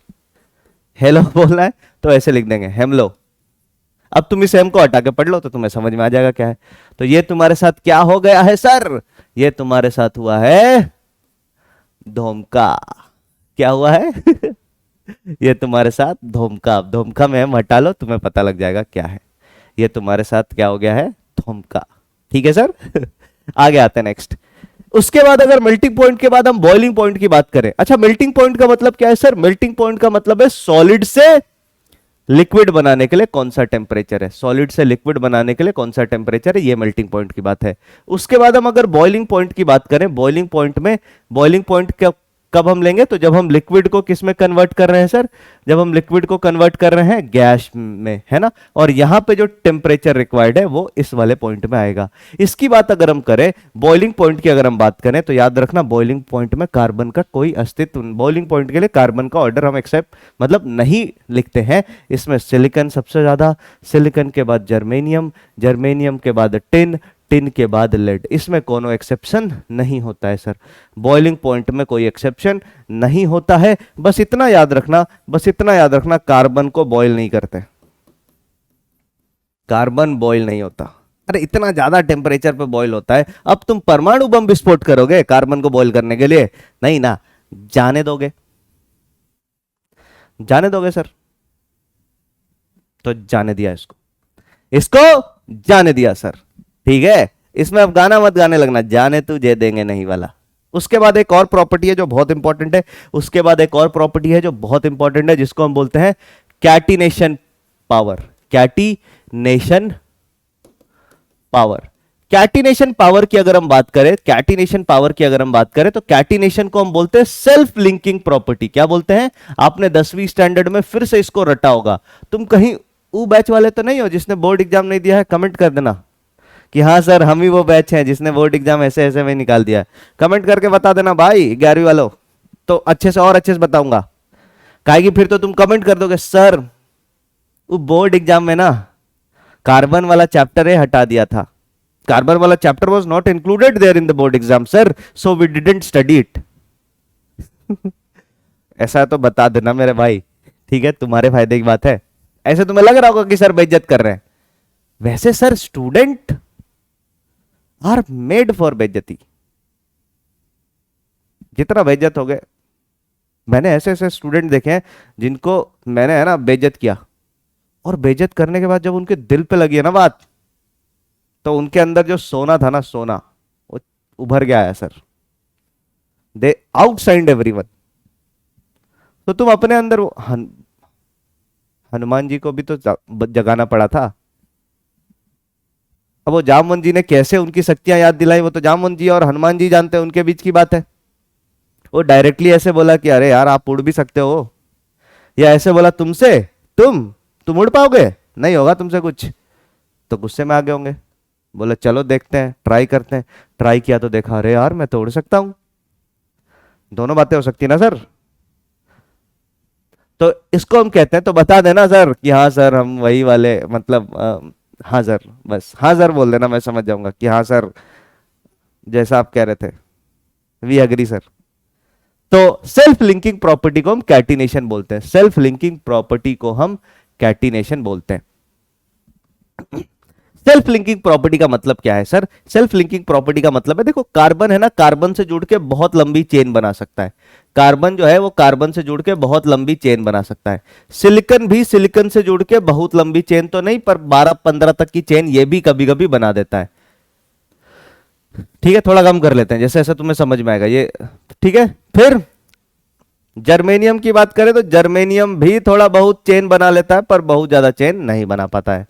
हेलो बोलना है तो ऐसे लिख देंगे हेमलो। अब तुम इस एम को हटा के पढ़ लो तो तुम्हें समझ में आ जाएगा क्या है। तो ये तुम्हारे साथ क्या हो गया है सर? ये तुम्हारे साथ हुआ है धोमका। क्या हुआ है? ये तुम्हारे साथ धोमका। अब धोमका में एम हटा लो, तुम्हें पता लग जाएगा क्या है। ये तुम्हारे साथ क्या हो गया है? धोमका। ठीक है सर। आगे आते हैं नेक्स्ट। उसके बाद अगर मेल्टिंग पॉइंट के बाद हम बॉइलिंग पॉइंट की बात करें। अच्छा, मेल्टिंग पॉइंट का मतलब क्या है सर? मेल्टिंग पॉइंट का मतलब है सॉलिड से लिक्विड बनाने के लिए कौन सा टेम्परेचर है। सॉलिड से लिक्विड बनाने के लिए कौन सा टेम्परेचर है, ये मेल्टिंग पॉइंट की बात है। उसके बाद हम अगर बॉइलिंग पॉइंट की बात करें, बॉइलिंग पॉइंट में बॉइलिंग पॉइंट कब हम लेंगे? तो जब हम लिक्विड को किस में कन्वर्ट कर रहे हैं सर? जब हम लिक्विड को कन्वर्ट कर रहे हैं गैस में, है ना। और यहां पे जो टेम्परेचर रिक्वायर्ड है वो इस वाले पॉइंट में आएगा। इसकी बात अगर हम करें, बॉइलिंग पॉइंट की अगर हम बात करें, तो याद रखना बॉइलिंग पॉइंट में कार्बन का कोई अस्तित्व, बॉइलिंग पॉइंट के लिए कार्बन का ऑर्डर हम एक्सेप्ट मतलब नहीं लिखते हैं। इसमें सिलिकॉन सबसे ज्यादा, सिलिकॉन के बाद जर्मेनियम, जर्मेनियम के बाद टिन, टिन के बाद लेड। इसमें कोनो एक्सेप्शन नहीं होता है सर। बॉइलिंग पॉइंट में कोई एक्सेप्शन नहीं होता है। बस इतना याद रखना, बस इतना याद रखना, कार्बन को बॉयल नहीं करते। कार्बन बॉयल नहीं होता। अरे इतना ज्यादा टेम्परेचर पे बॉयल होता है। अब तुम परमाणु बम विस्फोट करोगे कार्बन को बॉयल करने के लिए? नहीं ना। जाने दोगे? जाने दोगे सर? तो जाने दिया इसको, इसको जाने दिया सर। ठीक है, इसमें अब गाना मत गाने लगना, जाने तुझे देंगे नहीं वाला। उसके बाद एक और प्रॉपर्टी है जो बहुत इंपॉर्टेंट है। उसके बाद एक और प्रॉपर्टी है जो बहुत इंपॉर्टेंट है, जिसको हम बोलते हैं catenation power. Catenation power. Catenation power की अगर हम बात करें, कैटिनेशन पावर की अगर हम बात करें, तो कैटिनेशन को हम बोलते हैं सेल्फ लिंकिंग प्रॉपर्टी। क्या बोलते हैं? आपने 10वीं स्टैंडर्ड में फिर से इसको रटा होगा। तुम कहीं वो बैच वाले तो नहीं हो जिसने बोर्ड एग्जाम नहीं दिया है? कमेंट कर देना कि हाँ सर हम ही वो बैच हैं जिसने बोर्ड एग्जाम ऐसे ऐसे में निकाल दिया है। कमेंट करके बता देना भाई 11वीं वालों, तो अच्छे से और अच्छे से बताऊंगा। काहे फिर तो तुम कमेंट कर दोगे सर वो बोर्ड एग्जाम में ना कार्बन वाला चैप्टर है हटा दिया था, कार्बन वाला chapter was not included there in the board exam sir, so we didn't study it. ऐसा तो बता देना मेरे भाई, ठीक है, तुम्हारे फायदे की बात है। ऐसे तुम्हें लग रहा होगा कि सर बेइज्जत कर रहे हैं, वैसे sir student are made for बेइज्जती। जितना बेइज्जत हो गए, मैंने ऐसे ऐसे स्टूडेंट देखे हैं जिनको मैंने है ना बेइज्जत किया, और बेइज्जत करने के बाद जब उनके दिल पे लगी है ना बात, तो उनके अंदर जो सोना था ना, सोना वो उभर गया है सर। दे आउटसाइड एवरीवन। तो तुम अपने अंदर हनुमान जी को भी तो जगाना पड़ा था। अब वो जामवंत जी ने कैसे उनकी शक्तियां याद दिलाई, वो तो जामवंत जी और हनुमान जी जानते हैं, उनके बीच की बात है। वो डायरेक्टली ऐसे बोला कि अरे यार आप उड़ भी सकते हो, या ऐसे बोला तुमसे तुम उड़ पाओगे, नहीं होगा तुमसे कुछ, तो गुस्से में आ गए होंगे। बोला चलो देखते हैं, ट्राई करते हैं। ट्राई किया तो देखा अरे यार मैं तो उड़ सकता हूं। दोनों बातें हो सकती ना सर। तो इसको हम कहते हैं, तो बता देना सर कि हाँ सर हम वही वाले, मतलब हाँ सर, बस हाँ सर बोल देना, मैं समझ जाऊंगा कि हाँ सर जैसा आप कह रहे थे, वी एग्री सर। तो सेल्फ लिंकिंग प्रॉपर्टी को हम कैटिनेशन बोलते हैं। सेल्फ लिंकिंग प्रॉपर्टी को हम कैटिनेशन बोलते हैं। सेल्फ लिंकिंग प्रॉपर्टी का मतलब क्या है सर? सेल्फ लिंकिंग प्रॉपर्टी का मतलब है, देखो कार्बन है ना, कार्बन से जुड़ के बहुत लंबी चेन बना सकता है। कार्बन जो है वो कार्बन से जुड़ के बहुत लंबी चेन बना सकता है। सिलिकॉन भी सिलिकॉन से जुड़ के बहुत लंबी चेन तो नहीं, पर 12-15 तक की चेन ये भी कभी कभी बना देता है। ठीक है, थोड़ा कम कर लेते हैं जैसे ऐसे तुम्हें समझ में आएगा ये, ठीक है। फिर जर्मेनियम की बात करें तो जर्मेनियम भी थोड़ा बहुत चेन बना लेता है, पर बहुत ज्यादा चेन नहीं बना पाता है।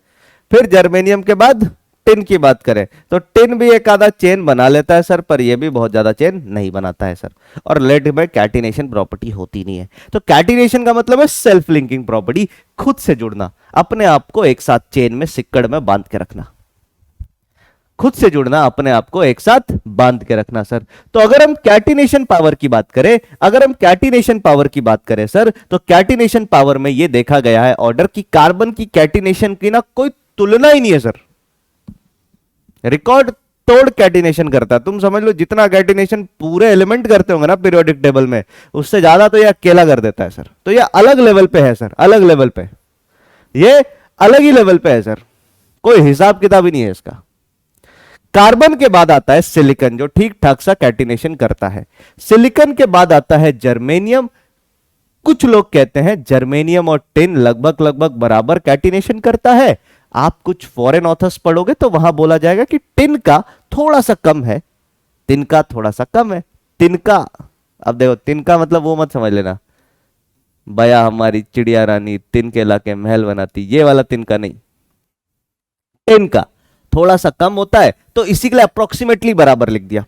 फिर जर्मेनियम के बाद टिन की बात करें तो टिन भी एक आधा चेन बना लेता है सर, पर यह भी बहुत ज्यादा चेन नहीं बनाता है सर। और लेड में कैटिनेशन प्रॉपर्टी होती नहीं है। तो कैटिनेशन का मतलब है सेल्फ लिंकिंग प्रॉपर्टी, खुद से जुड़ना, अपने आप को एक साथ चेन में सिक्कड़ में बांध के रखना। खुद से जुड़ना, अपने आप को एक साथ बांध के रखना सर। तो अगर हम कैटिनेशन पावर की बात करें, अगर हम कैटिनेशन पावर की बात करें सर, तो कैटिनेशन पावर में यह देखा गया है ऑर्डर की कार्बन की कैटिनेशन की ना कोई तुलना ही नहीं है सर। रिकॉर्ड तोड़ कैटिनेशन करता है। तुम समझ लो जितना कैटिनेशन पूरे एलिमेंट करते होंगे ना पीरियोडिक टेबल में, उससे ज्यादा तो ये अकेला कर देता है सर। तो ये अलग लेवल पे है सर, अलग लेवल पे, ये अलग ही लेवल पे है सर, कोई हिसाब किताब ही नहीं है इसका। कार्बन के बाद आता है सिलिकॉन, जो ठीक ठाक सा कैटिनेशन करता है। सिलिकॉन के बाद आता है जर्मेनियम। कुछ लोग कहते हैं जर्मेनियम और टिन लगभग लगभग बराबर कैटिनेशन करता है। आप कुछ फॉरेन ऑथर्स पढ़ोगे तो वहां बोला जाएगा कि टिन का थोड़ा सा कम है, टिन का थोड़ा सा कम है। टिन का, अब देखो टिन का मतलब वो मत समझ लेना बया हमारी चिड़िया रानी टिन के लाके महल बनाती, ये वाला टिन का नहीं। टिन का थोड़ा सा कम होता है, तो इसी के लिए अप्रोक्सीमेटली बराबर लिख दिया।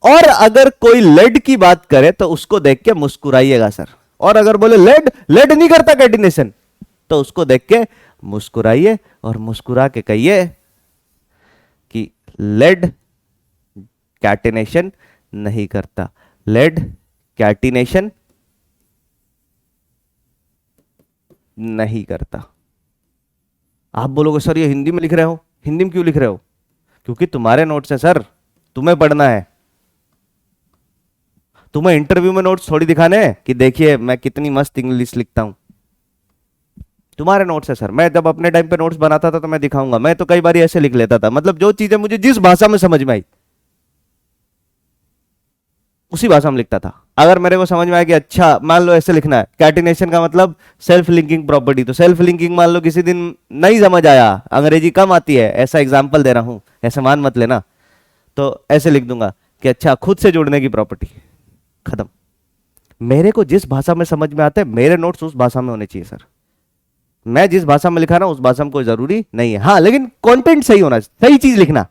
और अगर कोई लेड की बात करे तो उसको देख के मुस्कुराइएगा सर। और अगर बोले लेड, लेड नहीं करता कैटिनेशन, तो उसको देख के मुस्कुराइए और मुस्कुरा के कहिए कि लेड कैटिनेशन नहीं करता, लेड कैटिनेशन नहीं करता। आप बोलोगे सर ये हिंदी में लिख रहे हो, हिंदी में क्यों लिख रहे हो? क्योंकि तुम्हारे नोट्स है सर, तुम्हें पढ़ना है। तुम्हें इंटरव्यू में नोट्स थोड़ी दिखाने हैं कि देखिए मैं कितनी मस्त इंग्लिश लिखता हूं। तुम्हारे नोट्स है सर। मैं जब अपने टाइम पे नोट्स बनाता था तो मैं दिखाऊंगा, मैं तो कई बार ऐसे लिख लेता था, मतलब जो चीजें मुझे जिस भाषा में समझ में आई उसी भाषा में लिखता था। अगर मेरे को समझ में आया कि अच्छा मान लो ऐसे लिखना है, कैटिनेशन का मतलब सेल्फ लिंकिंग प्रॉपर्टी, तो सेल्फ लिंकिंग मान लो किसी दिन नहीं समझ आया, अंग्रेजी कम आती है, ऐसा एग्जाम्पल दे रहा हूं, ऐसे मान मत लेना, तो ऐसे लिख दूंगा कि अच्छा खुद से जुड़ने की प्रॉपर्टी, खत्म। मेरे को जिस भाषा में समझ में आता है मेरे नोट्स उस भाषा में होने चाहिए सर। मैं जिस भाषा में लिखा रहा हूं उस भाषा में कोई जरूरी नहीं है, हाँ लेकिन कंटेंट सही होना, सही चीज लिखना।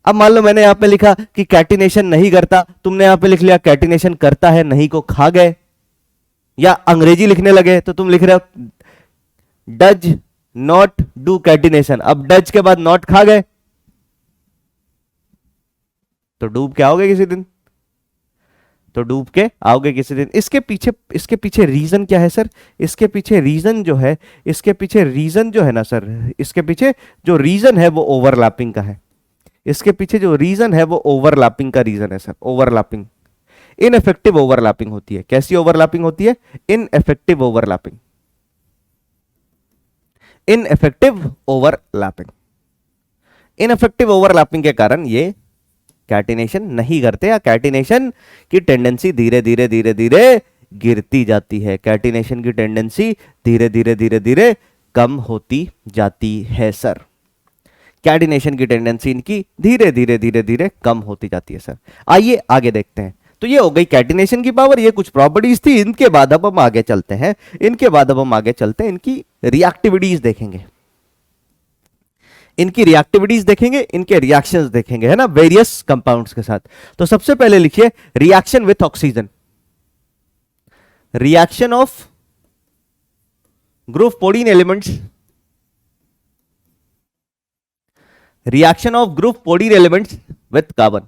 अब मान लो मैंने यहां पे लिखा कि कैटिनेशन नहीं करता, तुमने यहां पे लिख लिया कैटिनेशन करता है, नहीं को खा गए, या अंग्रेजी लिखने लगे तो तुम लिख रहे हो डज नॉट डू कैटिनेशन, अब डज के बाद नॉट खा गए तो डूब के आओगे किसी दिन, तो डूब के आओगे किसी दिन। इसके पीछे रीजन क्या है सर? इसके पीछे रीजन जो है, इसके पीछे रीजन जो है ना सर, इसके पीछे जो रीजन है वो ओवरलैपिंग का है। इसके पीछे जो रीजन है वो ओवरलैपिंग का रीजन है सर। ओवरलैपिंग, इनइफेक्टिव ओवरलैपिंग होती है। कैसी ओवरलैपिंग होती है? Ineffective overlapping, ineffective overlapping. Ineffective overlapping के कारण ये कैटिनेशन नहीं करते, या कैटिनेशन की टेंडेंसी धीरे धीरे धीरे धीरे गिरती जाती है, कैटिनेशन की टेंडेंसी धीरे धीरे धीरे धीरे कम होती जाती है सर। कैटिनेशन की टेंडेंसी इनकी धीरे धीरे धीरे धीरे कम होती जाती है सर। आइए आगे देखते हैं। तो ये हो गई कैटिनेशन की पावर, ये कुछ प्रॉपर्टीज थी। इनके बाद अब हम आगे चलते हैं, इनकी रिएक्टिविटीज देखेंगे, इनकी रिएक्टिविटीज देखेंगे, इनके रिएक्शंस देखेंगे, है ना, वेरियस कंपाउंड्स के साथ। तो सबसे पहले लिखिए reaction with oxygen, reaction of group 14 elements, reaction of group 14 elements with carbon.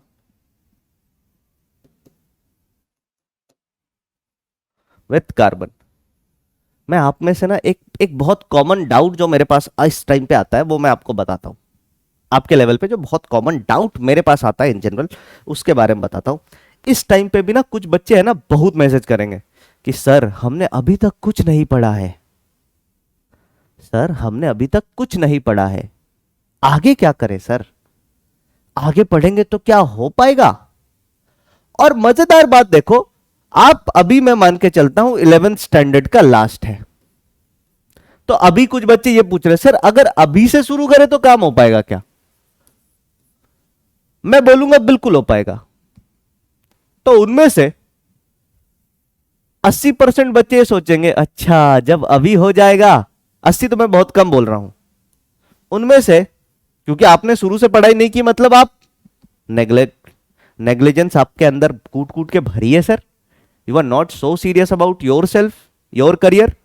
With carbon मैं आप में से ना एक बहुत कॉमन डाउट जो मेरे पास इस टाइम पे आता है वो मैं आपको बताता हूं। आपके लेवल पे जो बहुत कॉमन डाउट मेरे पास आता है इन जनरल, उसके बारे में बताता हूं। इस टाइम पे भी ना कुछ बच्चे हैं ना बहुत मैसेज करेंगे कि सर हमने अभी तक कुछ नहीं पढ़ा है, सर हमने अभी तक कुछ नहीं पढ़ा है, आगे क्या करें सर, आगे पढ़ेंगे तो क्या हो पाएगा। और मजेदार बात देखो, आप अभी मैं मान के चलता हूं 11th स्टैंडर्ड का लास्ट है, तो अभी कुछ बच्चे ये पूछ रहे सर अगर अभी से शुरू करें तो काम हो पाएगा क्या? मैं बोलूंगा बिल्कुल हो पाएगा। तो उनमें से 80% बच्चे ये सोचेंगे अच्छा जब अभी हो जाएगा, 80 तो मैं बहुत कम बोल रहा हूं, उनमें से, क्योंकि आपने शुरू से पढ़ाई नहीं की मतलब आप नेग्लिजेंस आपके अंदर कूट कूट के भरी है sir. You are not so serious about yourself, your career,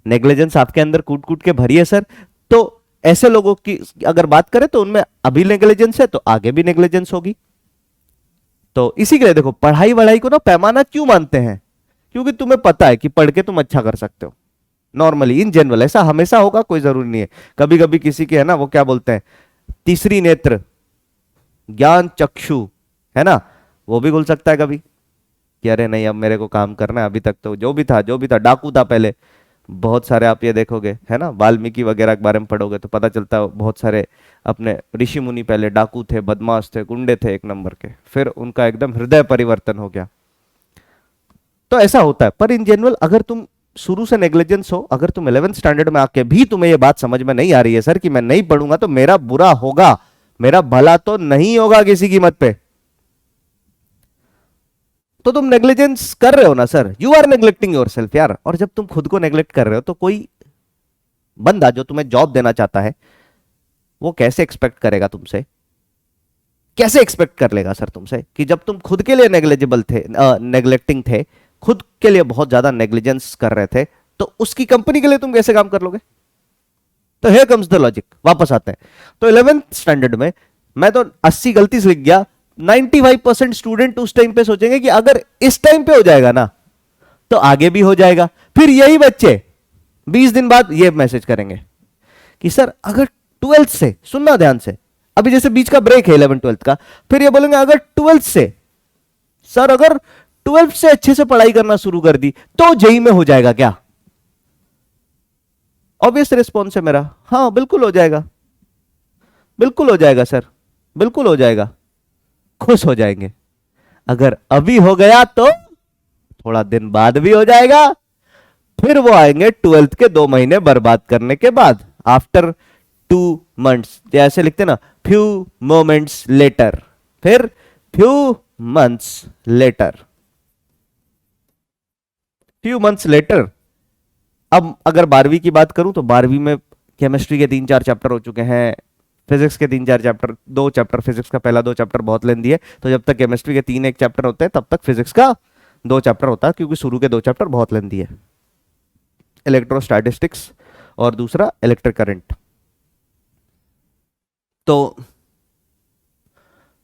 negligence आपके अंदर कूट कूट के भरी है सर। तो ऐसे लोगों की अगर बात करें तो उनमें अभी नेग्लिजेंस है तो आगे भी नेग्लिजेंस होगी। तो इसी के लिए देखो, पढ़ाई वढ़ाई को ना पैमाना क्यों मानते हैं? क्योंकि तुम्हें पता है कि पढ़ के तुम अच्छा कर सकते हो। नॉर्मली इन जनरल ऐसा हमेशा होगा, कोई जरूरी नहीं है। कभी कभी किसी के है ना, वो क्या बोलते हैं, तीसरी नेत्र, ज्ञान चक्षु, है ना, वो भी खुल सकता है कभी कि अरे नहीं अब मेरे को काम करना है, अभी तक तो जो भी था डाकू था पहले। बहुत सारे आप ये देखोगे है ना, वाल्मीकि वगैरह के बारे में पढ़ोगे तो पता चलता है बहुत सारे अपने ऋषि मुनि पहले डाकू थे, बदमाश थे, गुंडे थे एक नंबर के, फिर उनका एकदम हृदय परिवर्तन हो गया। तो ऐसा होता है। पर इन जनरल अगर तुम शुरू से नेग्लिजेंस हो, अगर तुम 11th स्टैंडर्ड में आके भी तुम्हें ये बात समझ में नहीं आ रही है सर कि मैं नहीं पढ़ूंगा तो मेरा बुरा होगा, मेरा भला तो नहीं होगा किसी कीमत पे, तो तुम नेग्लिजेंस कर रहे हो ना sir, you are neglecting yourself यार। और जब तुम खुद को नेग्लेक्ट कर रहे हो तो कोई बंदा जो तुम्हें जॉब देना चाहता है वो कैसे एक्सपेक्ट करेगा तुमसे, कैसे एक्सपेक्ट कर लेगा सर तुमसे कि जब तुम खुद के लिए नेग्लेजिबल थे, नेग्लेक्टिंग थे, खुद के लिए बहुत ज्यादा नेग्लिजेंस कर रहे थे, तो उसकी कंपनी के लिए तुम कैसे काम कर लोगे? तो हियर कम्स द लॉजिक। वापस आते हैं तो 11th स्टैंडर्ड में मैं तो 80 गलती से लिख गया, 95% स्टूडेंट उस टाइम पे सोचेंगे कि अगर इस टाइम पे हो जाएगा ना तो आगे भी हो जाएगा। फिर यही बच्चे 20 दिन बाद ये मैसेज करेंगे कि सर अगर 12th से, सुनना ध्यान से, अभी जैसे बीच का ब्रेक है 11 12th का, फिर ये बोलेंगे अगर 12th से, सर अगर 12th से अच्छे से पढ़ाई करना शुरू कर दी तो जेई में हो जाएगा क्या? ऑब्वियस रिस्पॉन्स है मेरा, हाँ बिल्कुल हो जाएगा, बिल्कुल हो जाएगा सर, बिल्कुल हो जाएगा, खुश हो जाएंगे। अगर अभी हो गया तो थोड़ा दिन बाद भी हो जाएगा। फिर वो आएंगे 12th के 2 महीने बर्बाद करने के बाद, आफ्टर 2 months, जैसे लिखते ना, फ्यू मोमेंट्स लेटर, फिर few months later, few months later. अब अगर 12वीं की बात करूं तो 12वीं में केमिस्ट्री के 3-4 चैप्टर हो चुके हैं, फिजिक्स के 3-4 चैप्टर, 2 चैप्टर फिजिक्स का, पहला 2 चैप्टर बहुत लेंदी है, तो जब तक केमिस्ट्री के 3-1 चैप्टर होते हैं तब तक फिजिक्स का 2 चैप्टर होता है, क्योंकि शुरू के 2 चैप्टर बहुत लेंदी है, इलेक्ट्रोस्टैटिस्टिक्स और दूसरा इलेक्ट्रिक करंट। तो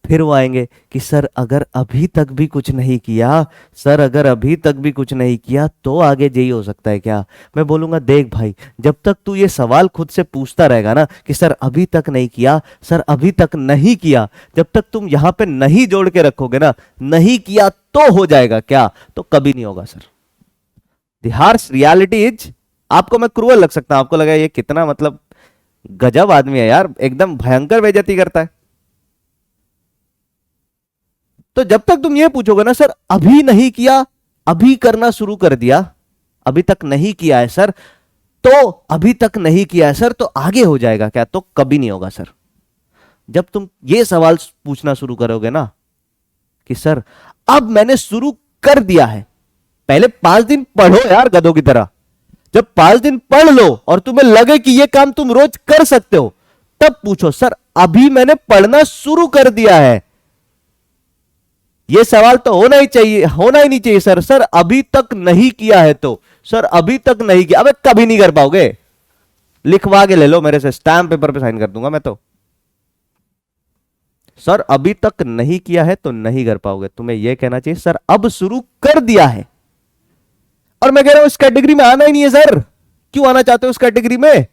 फिर वो आएंगे कि सर अगर अभी तक भी कुछ नहीं किया, सर अगर अभी तक भी कुछ नहीं किया तो आगे जेई हो सकता है क्या? मैं बोलूंगा देख भाई, जब तक तू ये सवाल खुद से पूछता रहेगा ना कि सर अभी तक नहीं किया, सर अभी तक नहीं किया, जब तक तुम यहां पे नहीं जोड़ के रखोगे ना, नहीं किया तो हो जाएगा क्या, तो कभी नहीं होगा sir. The harsh reality is, आपको मैं क्रूअल लग सकता हूं, आपको लगा ये कितना मतलब गजब आदमी है यार, एकदम भयंकर बेइज्जती करता है। तो जब तक तुम ये पूछोगे ना सर अभी नहीं किया, अभी करना शुरू कर दिया, अभी तक नहीं किया है सर, तो अभी तक नहीं किया है सर तो आगे हो जाएगा क्या, तो कभी नहीं होगा सर। जब तुम ये सवाल पूछना शुरू करोगे ना कि सर अब मैंने शुरू कर दिया है, पहले 5 दिन पढ़ो यार गधों की तरह, जब 5 दिन पढ़ लो और तुम्हें लगे कि ये काम तुम रोज कर सकते हो, तब पूछो सर अभी मैंने पढ़ना शुरू कर दिया है। ये सवाल तो होना ही चाहिए, होना ही नहीं चाहिए सर, सर अभी तक नहीं किया है तो, सर अभी तक नहीं किया, अबे कभी नहीं कर पाओगे, लिखवा के ले लो मेरे से, स्टैम्प पेपर पे साइन कर दूंगा मैं तो। सर अभी तक नहीं किया है तो नहीं कर पाओगे, तुम्हें यह कहना चाहिए सर अब शुरू कर दिया है। और मैं कह रहा हूं इस कैटेगरी में आना ही नहीं है सर, क्यों आना चाहते हो इस कैटेगरी में?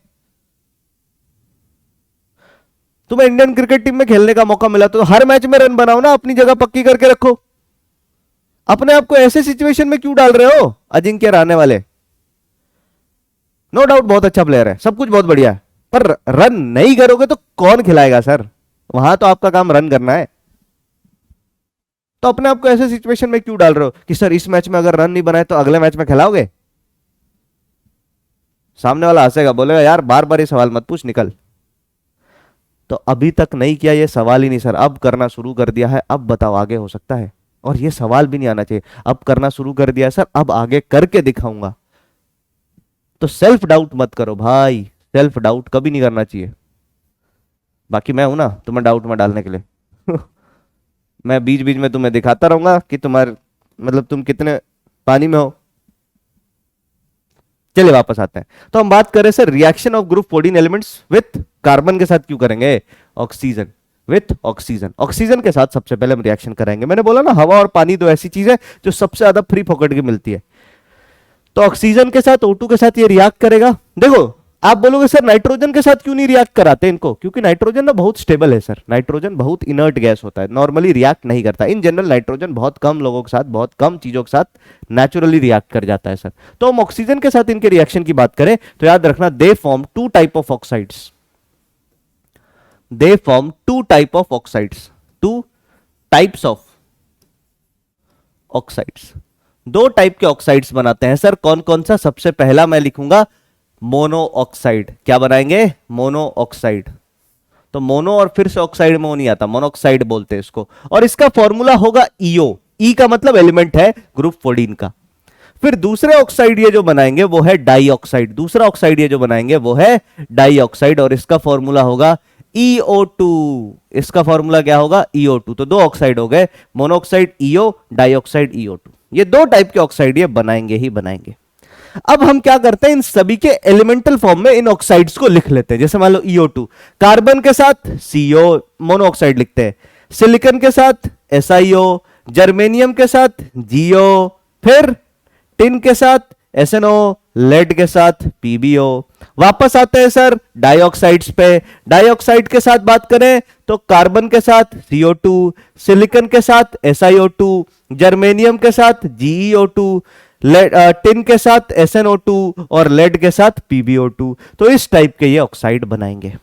तुम्हें इंडियन क्रिकेट टीम में खेलने का मौका मिला तो हर मैच में रन बनाओ ना, अपनी जगह पक्की करके रखो। अपने आप को ऐसे सिचुएशन में क्यों डाल रहे हो? अजिंक्य रहाणे वाले नो डाउट बहुत अच्छा प्लेयर है, सब कुछ बहुत बढ़िया है, पर रन नहीं करोगे तो कौन खिलाएगा सर? वहां तो आपका काम रन करना है। तो अपने आप को ऐसे सिचुएशन में क्यों डाल रहे हो कि सर इस मैच में अगर रन नहीं बनाए तो अगले मैच में खिलाओगे? सामने वाला हंसेगा, बोलेगा यार बार बार ये सवाल मत पूछ, निकल। तो अभी तक नहीं किया ये सवाल ही नहीं सर, अब करना शुरू कर दिया है, अब बताओ आगे हो सकता है? और ये सवाल भी नहीं आना चाहिए, अब करना शुरू कर दिया है सर, अब आगे करके दिखाऊंगा। तो सेल्फ डाउट मत करो भाई, सेल्फ डाउट कभी नहीं करना चाहिए। बाकी मैं हूं ना तुम्हें डाउट में डालने के लिए मैं बीच बीच में तुम्हें दिखाता रहूंगा कि तुम्हारे मतलब तुम कितने पानी में हो। चलिए वापस आते हैं। तो हम बात करें sir reaction of group 14 elements with carbon के साथ क्यों करेंगे? ऑक्सीजन विथ ऑक्सीजन, ऑक्सीजन के साथ सबसे पहले हम रिएक्शन कराएंगे। मैंने बोला ना हवा और पानी दो ऐसी चीज है जो सबसे ज्यादा फ्री पकड़ के मिलती है। तो ऑक्सीजन के साथ O2 के साथ ये रिएक्ट करेगा। देखो आप बोलोगे सर नाइट्रोजन के साथ क्यों नहीं रिएक्ट कराते इनको? क्योंकि नाइट्रोजन ना बहुत स्टेबल है सर, नाइट्रोजन बहुत इनर्ट गैस होता है, नॉर्मली रिएक्ट नहीं करता। इन जनरल नाइट्रोजन बहुत कम लोगों के साथ, बहुत कम चीजों के साथ नेचुरली रिएक्ट कर जाता है सर। तो हम ऑक्सीजन के साथ इनके रिएक्शन की बात करें तो याद रखना they form two type of oxides, they form two type of oxides, two types of oxides, दो टाइप के ऑक्साइड्स बनाते हैं सर। कौन कौन सा? सबसे पहला मैं लिखूंगा मोनो ऑक्साइड। क्या बनाएंगे? Mono oxide. तो मोनो और फिर से ऑक्साइड में वो नहीं आता, मोनोऑक्साइड बोलते हैं इसको। और इसका फॉर्मूला होगा ईओ, ई का मतलब एलिमेंट है ग्रुप 14 का। फिर दूसरे ऑक्साइड ये जो बनाएंगे वो है डाइऑक्साइड, दूसरा ऑक्साइड ये जो बनाएंगे वो है डाइऑक्साइड, और इसका फॉर्मूला होगा EO2। इसका फॉर्मूला क्या होगा? EO2। तो दो ऑक्साइड हो गए, मोनोऑक्साइड EO, डाइऑक्साइड EO2। ये दो टाइप के ऑक्साइड ये बनाएंगे ही बनाएंगे। अब हम क्या करते हैं, इन सभी के एलिमेंटल फॉर्म में इन ऑक्साइड्स को लिख लेते हैं। जैसे मान लो EO2, कार्बन के साथ CO मोनोऑक्साइड लिखते हैं, सिलिकॉन के साथ SiO, जर्मेनियम के साथ GO, फिर टिन के साथ SNO, लेड के साथ PbO। वापस आते हैं सर डाइऑक्साइड्स पे। डाइऑक्साइड के साथ बात करें तो कार्बन के साथ CO2, सिलिकॉन के साथ SiO2, जर्मेनियम के साथ GeO2, टिन के साथ SnO2 और लेड के साथ PbO2। तो इस टाइप के ये ऑक्साइड बनाएंगे।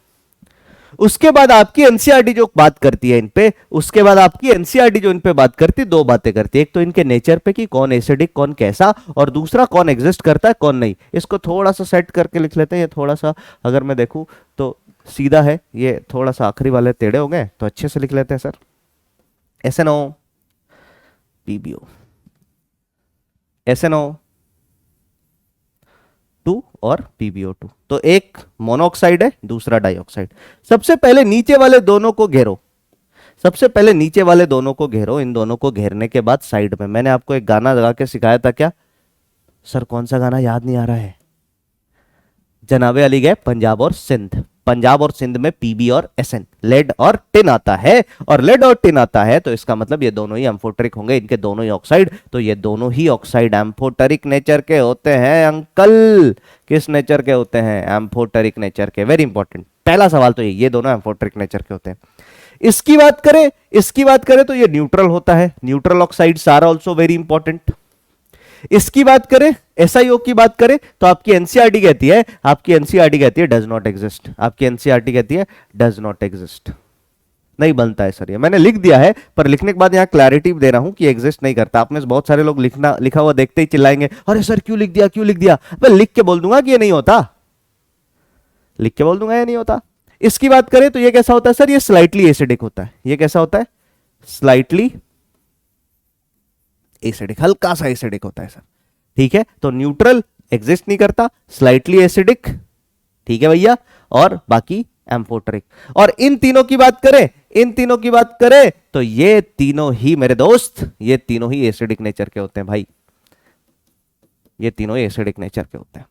उसके बाद आपकी एनसीईआरटी जो बात करती है इन पे, उसके बाद आपकी एनसीईआरटी जो इन पे बात करती है, दो बातें करती है। एक तो इनके नेचर पे कि कौन एसिडिक कौन कैसा, और दूसरा कौन एग्जिस्ट करता है कौन नहीं। इसको थोड़ा सा सेट करके लिख लेते हैं। ये थोड़ा सा अगर मैं देखूं तो सीधा है, ये थोड़ा सा आखिरी वाले टेढ़े हो गए, तो अच्छे से लिख लेते हैं सर। SNO PbO, SNO 2 और PbO2। तो एक मोनोऑक्साइड है, दूसरा डाइऑक्साइड। सबसे पहले नीचे वाले दोनों को घेरो, सबसे पहले नीचे वाले दोनों को घेरो। इन दोनों को घेरने के बाद साइड में मैंने आपको एक गाना लगा के सिखाया था। क्या सर? कौन सा गाना? याद नहीं आ रहा है। जनाबे अली गए पंजाब और सिंध, पंजाब और सिंध में Pb और Sn, लेड और टिन आता है, और लेड और टिन आता है तो इसका मतलब ये दोनों ही एम्फोटेरिक होंगे, इनके दोनों ही ऑक्साइड। तो ये दोनों ही ऑक्साइड एम्फोटेरिक नेचर के होते हैं अंकल। किस नेचर के होते हैं? एम्फोटेरिक नेचर के। वेरी इंपॉर्टेंट पहला सवाल तो ये दोनों एम्फोटेरिक नेचर के होते हैं। इसकी बात करें तो ये न्यूट्रल होता है, neutral oxides are also very important. इसकी बात करें, SiO की बात करें तो आपकी एनसीईआरटी कहती है डज नॉट एग्जिस्ट। आपकी एनसीईआरटी कहती है डज नॉट एग्जिस्ट, नहीं बनता है सर। ये मैंने लिख दिया है, पर लिखने के बाद यहां क्लैरिटी दे रहा हूं कि एग्जिस्ट नहीं करता। आप में से बहुत सारे लोग लिखा हुआ देखते ही चिल्लाएंगे, अरे सर क्यों लिख दिया। मैं लिख के बोल दूंगा कि ये नहीं होता, लिख के बोल दूंगा ये नहीं होता। इसकी बात करें तो ये कैसा होता है सर? ये स्लाइटली एसिडिक होता है। ये कैसा होता है? स्लाइटली एसिडिक, हल्का सा एसिडिक होता है सर। ठीक है, तो न्यूट्रल एग्जिस्ट नहीं करता, स्लाइटली एसिडिक, ठीक है भैया, और बाकी एम्फोटेरिक। और इन तीनों की बात करें तो ये तीनों ही मेरे दोस्त, ये तीनों ही एसिडिक नेचर के होते हैं भाई, ये तीनों ही एसिडिक नेचर के होते हैं।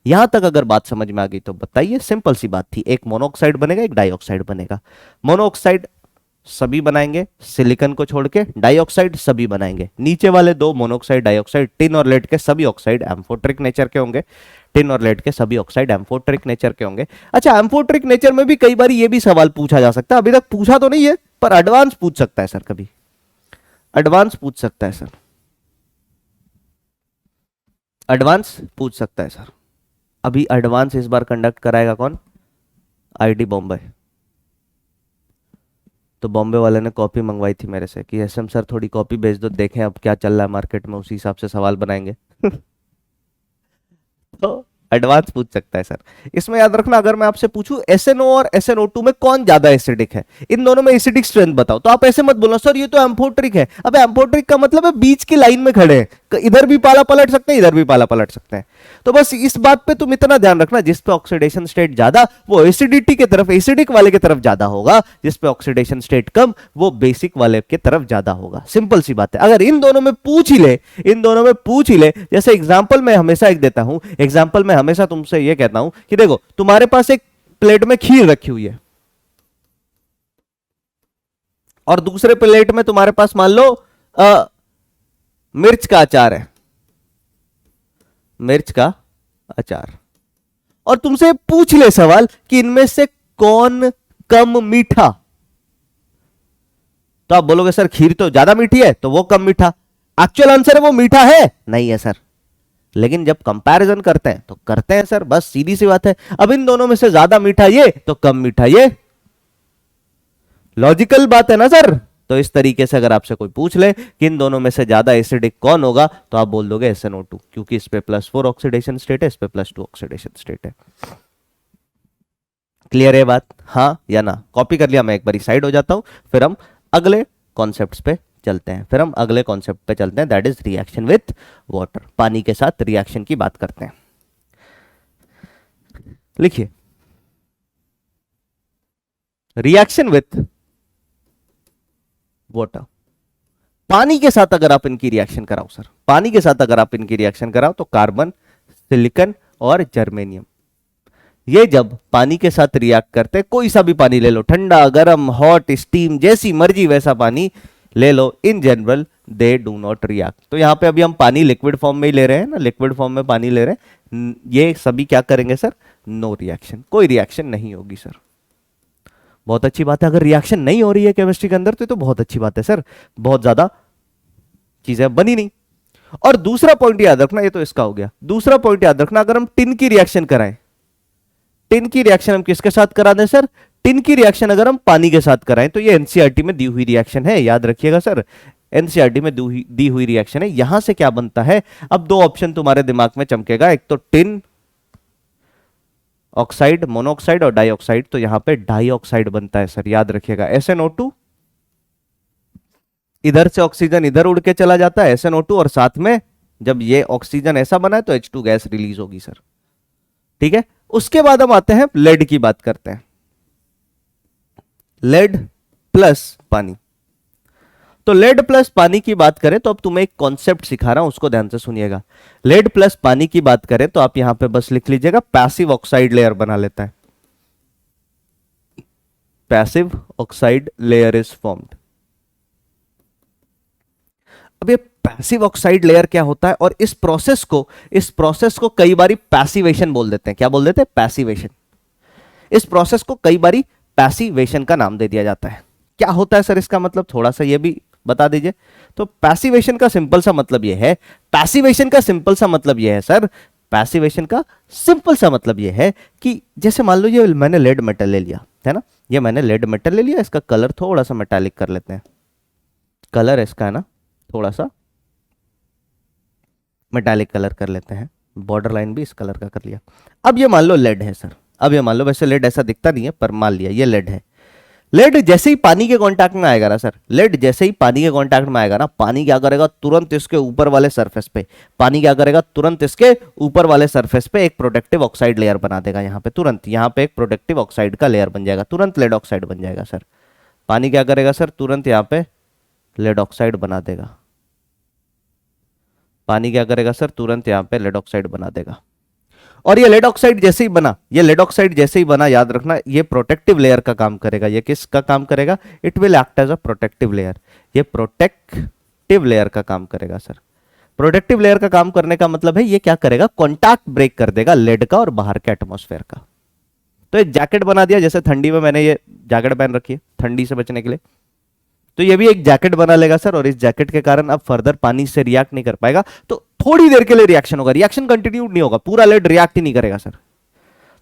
यहां तक अगर बात समझ में आ गई तो बताइए, सिंपल सी बात थी। एक मोनोऑक्साइड बनेगा, एक डाइऑक्साइड बनेगा। मोनोऑक्साइड सभी बनाएंगे, सिलिकॉन को छोड़ के, डाइऑक्साइड सभी बनाएंगे। नीचे वाले दो मोनोऑक्साइड डाइऑक्साइड, टिन और लेड के सभी ऑक्साइड एम्फोटेरिक नेचर के होंगे। टिन और लेड के सभी ऑक्साइड एम्फोटेरिक नेचर के होंगे। अच्छा, एम्फोटेरिक नेचर में भी कई बार ये भी सवाल पूछा जा सकता है, अभी तक पूछा तो नहीं है पर एडवांस पूछ सकता है सर, कभी एडवांस पूछ सकता है सर, एडवांस पूछ सकता है सर। अभी एडवांस इस बार कंडक्ट कराएगा कौन? आईडी बॉम्बे। तो बॉम्बे वाले ने कॉपी मंगवाई थी मेरे से कि SM सर थोड़ी कॉपी भेज दो, देखें अब क्या चल रहा है मार्केट में, उसी हिसाब से सवाल बनाएंगे। तो एडवांस पूछ सकता है सर। इसमें याद रखना, अगर मैं आपसे पूछूं SNO और SNO2 में कौन ज्यादा एसिडिक है, इन दोनों में एसिडिक स्ट्रेंथ बताओ, तो आप ऐसे मत बोलना सर ये तो एम्फोटेरिक है। अब एम्फोटेरिक का मतलब है बीच की लाइन में खड़े हैं, इधर भी पाला पलट सकते हैं, इधर भी पाला पलट सकते हैं। तो बस इस बात पे तुम इतना ध्यान रखना, जिस पे ऑक्सीडेशन स्टेट ज्यादा वो एसिडिटी की तरफ, एसिडिक वाले की तरफ ज्यादा होगा, जिस पे ऑक्सीडेशन स्टेट कम वो बेसिक वाले की तरफ ज्यादा होगा। सिंपल सी बात है। अगर इन दोनों में पूछ ही ले, इन दोनों में पूछ ही ले, जैसे एग्जाम्पल मैं हमेशा एक देता हूं, एग्जाम्पल मैं हमेशा तुमसे ये कहता हूं कि देखो तुम्हारे पास एक प्लेट में खीर रखी हुई है और दूसरे प्लेट में तुम्हारे पास मान लो मिर्च का अचार है, मिर्च का अचार, और तुमसे पूछ ले सवाल कि इनमें से कौन कम मीठा, तो आप बोलोगे सर खीर तो ज्यादा मीठी है तो वो कम मीठा। एक्चुअल आंसर है वो मीठा है नहीं है सर, लेकिन जब कंपैरिजन करते हैं तो करते हैं सर, बस सीधी सी बात है। अब इन दोनों में से ज्यादा मीठा ये तो कम मीठा ये, लॉजिकल बात है ना सर। तो इस तरीके से अगर आपसे कोई पूछ ले कि इन दोनों में से ज्यादा एसिडिक कौन होगा तो आप बोल दोगे SnO2, क्योंकि इस पे +4 ऑक्सीडेशन स्टेट है, इस पे +2 ऑक्सीडेशन स्टेट है। क्लियर है बात, हाँ या ना? कॉपी कर लिया, मैं एक बारी साइड हो जाता हूं, फिर हम अगले कॉन्सेप्ट्स पे चलते हैं, फिर हम अगले कॉन्सेप्ट पे चलते हैं, that is reaction with water. पानी के साथ रिएक्शन की बात करते हैं। लिखिए, रिएक्शन विथ वाटर, पानी के साथ अगर आप इनकी रिएक्शन कराओ सर, पानी के साथ अगर आप इनकी रिएक्शन कराओ तो कार्बन, सिलिकॉन और जर्मेनियम, ये जब पानी के साथ रिएक्ट करते, कोई सा भी पानी ले लो, ठंडा, गर्म, हॉट, स्टीम, जैसी मर्जी वैसा पानी ले लो, in general they do not react. तो यहां पे अभी हम पानी लिक्विड फॉर्म में ही ले रहे हैं ना, लिक्विड फॉर्म में पानी ले रहे हैं, ये सभी क्या करेंगे सर? नो रिएक्शन, कोई रिएक्शन नहीं होगी सर। बहुत अच्छी बात है, अगर रिएक्शन नहीं हो रही है केमिस्ट्री के अंदर तो बहुत अच्छी बात है सर, बहुत ज्यादा चीजें बनी नहीं। और दूसरा पॉइंट याद रखना, ये तो इसका हो गया, दूसरा पॉइंट याद रखना, अगर हम टिन की रिएक्शन कराएं, टिन की रिएक्शन हम किसके साथ करा दें सर? टिन की रिएक्शन अगर हम पानी के साथ कराएं तो ये एनसीईआरटी में दी हुई रिएक्शन है, याद रखिएगा सर, एनसीईआरटी में दी हुई रिएक्शन है। यहां से क्या बनता है? अब दो ऑप्शन तुम्हारे दिमाग में चमकेगा, एक तो टिन ऑक्साइड, मोनोऑक्साइड और डाइऑक्साइड, तो यहां पे डाइऑक्साइड बनता है सर, याद रखिएगा। SnO2, इधर से ऑक्सीजन इधर उड़ के चला जाता है SnO2, और साथ में जब ये ऑक्सीजन ऐसा बना है तो H2 गैस रिलीज होगी सर, ठीक है। उसके बाद हम आते हैं लेड की बात करते हैं, लेड प्लस पानी। तो लेड प्लस पानी की बात करें तो अब तुम्हें एक कॉन्सेप्ट सिखा रहा हूं, उसको ध्यान से सुनिएगा। लेड प्लस पानी की बात करें तो आप यहां पे बस लिख लीजिएगा पैसिव ऑक्साइड लेयर बना लेता है, passive oxide layer is formed. अब ये पैसिव ऑक्साइड लेयर क्या होता है, और इस प्रोसेस को कई बारी पैसिवेशन बोल देते हैं। क्या बोल देते हैं? पैसिवेशन। इस प्रोसेस को कई बारी पैसिवेशन का नाम दे दिया जाता है। क्या होता है सर इसका मतलब, थोड़ा सा ये भी बता दीजिए। तो पैसिवेशन का सिंपल सा मतलब ये है, पैसिवेशन का सिंपल सा मतलब ये है सर, पैसिवेशन का सिंपल सा मतलब ये है कि जैसे मान लो ये मैंने लेड मेटल ले लिया है ना, ये मैंने लेड मेटल ले लिया, इसका कलर थोड़ा सा मेटालिक कर लेते हैं, कलर इसका है ना थोड़ा सा मेटालिक कलर कर लेते हैं, बॉर्डर लाइन भी इस कलर का कर लिया। अब ये मान लो लेड है सर, अब ये मान लो, वैसे लेड ऐसा दिखता नहीं है पर मान लिया ये लेड है। लेड जैसे ही पानी के कांटेक्ट में आएगा ना सर, लेड जैसे ही पानी के कांटेक्ट में आएगा ना, पानी क्या करेगा? तुरंत इसके ऊपर वाले सरफेस पे, पानी क्या करेगा? तुरंत इसके ऊपर वाले सरफेस पे एक प्रोटेक्टिव ऑक्साइड लेयर बना देगा। यहाँ पे तुरंत यहाँ पे एक प्रोटेक्टिव ऑक्साइड का लेयर बन जाएगा, तुरंत लेड ऑक्साइड बन जाएगा सर। पानी क्या करेगा सर? तुरंत यहाँ पे लेड ऑक्साइड बना देगा। पानी क्या करेगा सर? तुरंत यहाँ पे लेड ऑक्साइड बना देगा। और ये लेड ऑक्साइड जैसे ही बना, ये लेड ऑक्साइड जैसे ही बना, याद रखना ये प्रोटेक्टिव लेयर का काम करेगा। ये किसका काम करेगा? It will act as a protective layer. ये प्रोटेक्टिव लेयर का काम करेगा सर। प्रोटेक्टिव लेयर का काम करने का मतलब है ये क्या करेगा? कॉन्टैक्ट ब्रेक कर देगा लेड का और बाहर के एटमॉस्फेयर का। तो एक जैकेट बना दिया, जैसे ठंडी में मैंने ये जैकेट पहन रखी है ठंडी से बचने के लिए, तो ये भी एक जैकेट बना लेगा सर, और इस जैकेट के कारण अब फर्दर पानी से रिएक्ट नहीं कर पाएगा, तो थोड़ी देर के लिए रिएक्शन होगा, रिएक्शन कंटिन्यू नहीं होगा, पूरा लेड रिएक्ट ही नहीं करेगा सर।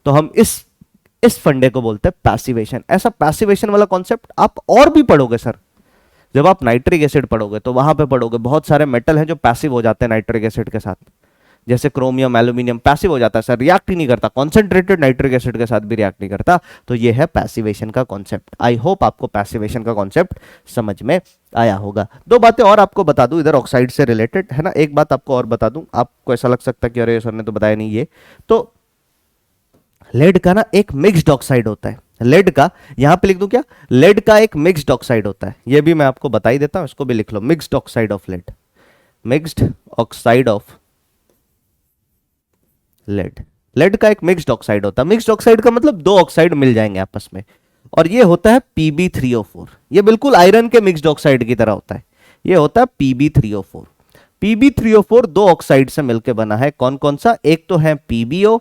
तो हम इस फंडे को बोलते हैं पैसिवेशन। ऐसा पैसिवेशन वाला कॉन्सेप्ट आप और भी पढ़ोगे सर, जब आप नाइट्रिक एसिड पढ़ोगे तो वहां पे पढ़ोगे बहुत सारे मेटल हैं जो पैसिव हो जाते हैं नाइट्रिक एसिड के साथ। जैसे क्रोमियम, एल्यूमिनियम पैसिव हो जाता है सर, रिएक्ट ही नहीं करता, कॉन्सेंट्रेटेड नाइट्रिक एसिड के साथ भी रिएक्ट नहीं करता। तो ये है पैसिवेशन का कॉन्सेप्ट। आई होप आपको पैसिवेशन का कॉन्सेप्ट समझ में आया होगा। दो बातें और आपको बता दूं इधर ऑक्साइड से रिलेटेड, है ना। एक बात आपको और बता दूं, आपको ऐसा लग सकता है कि अरे सर ने तो बताया नहीं ये, तो लेड का ना एक मिक्स्ड ऑक्साइड होता है। लेड का, यहां पे लिख दूं क्या, लेड का एक मिक्स्ड ऑक्साइड होता है, ये भी मैं आपको बता ही देता हूं, इसको भी लिख लो, mixed oxide of lead, mixed oxide of lead. Lead का एक मिक्स्ड ऑक्साइड होता है। मिक्स्ड ऑक्साइड का मतलब दो ऑक्साइड मिल जाएंगे आपस में, और ये होता है Pb3O4। ये बिल्कुल आयरन के मिक्स्ड ऑक्साइड की तरह होता है, ये होता है Pb3O4। Pb3O4 दो ऑक्साइड से मिलकर बना है, कौन कौन सा, एक तो है PbO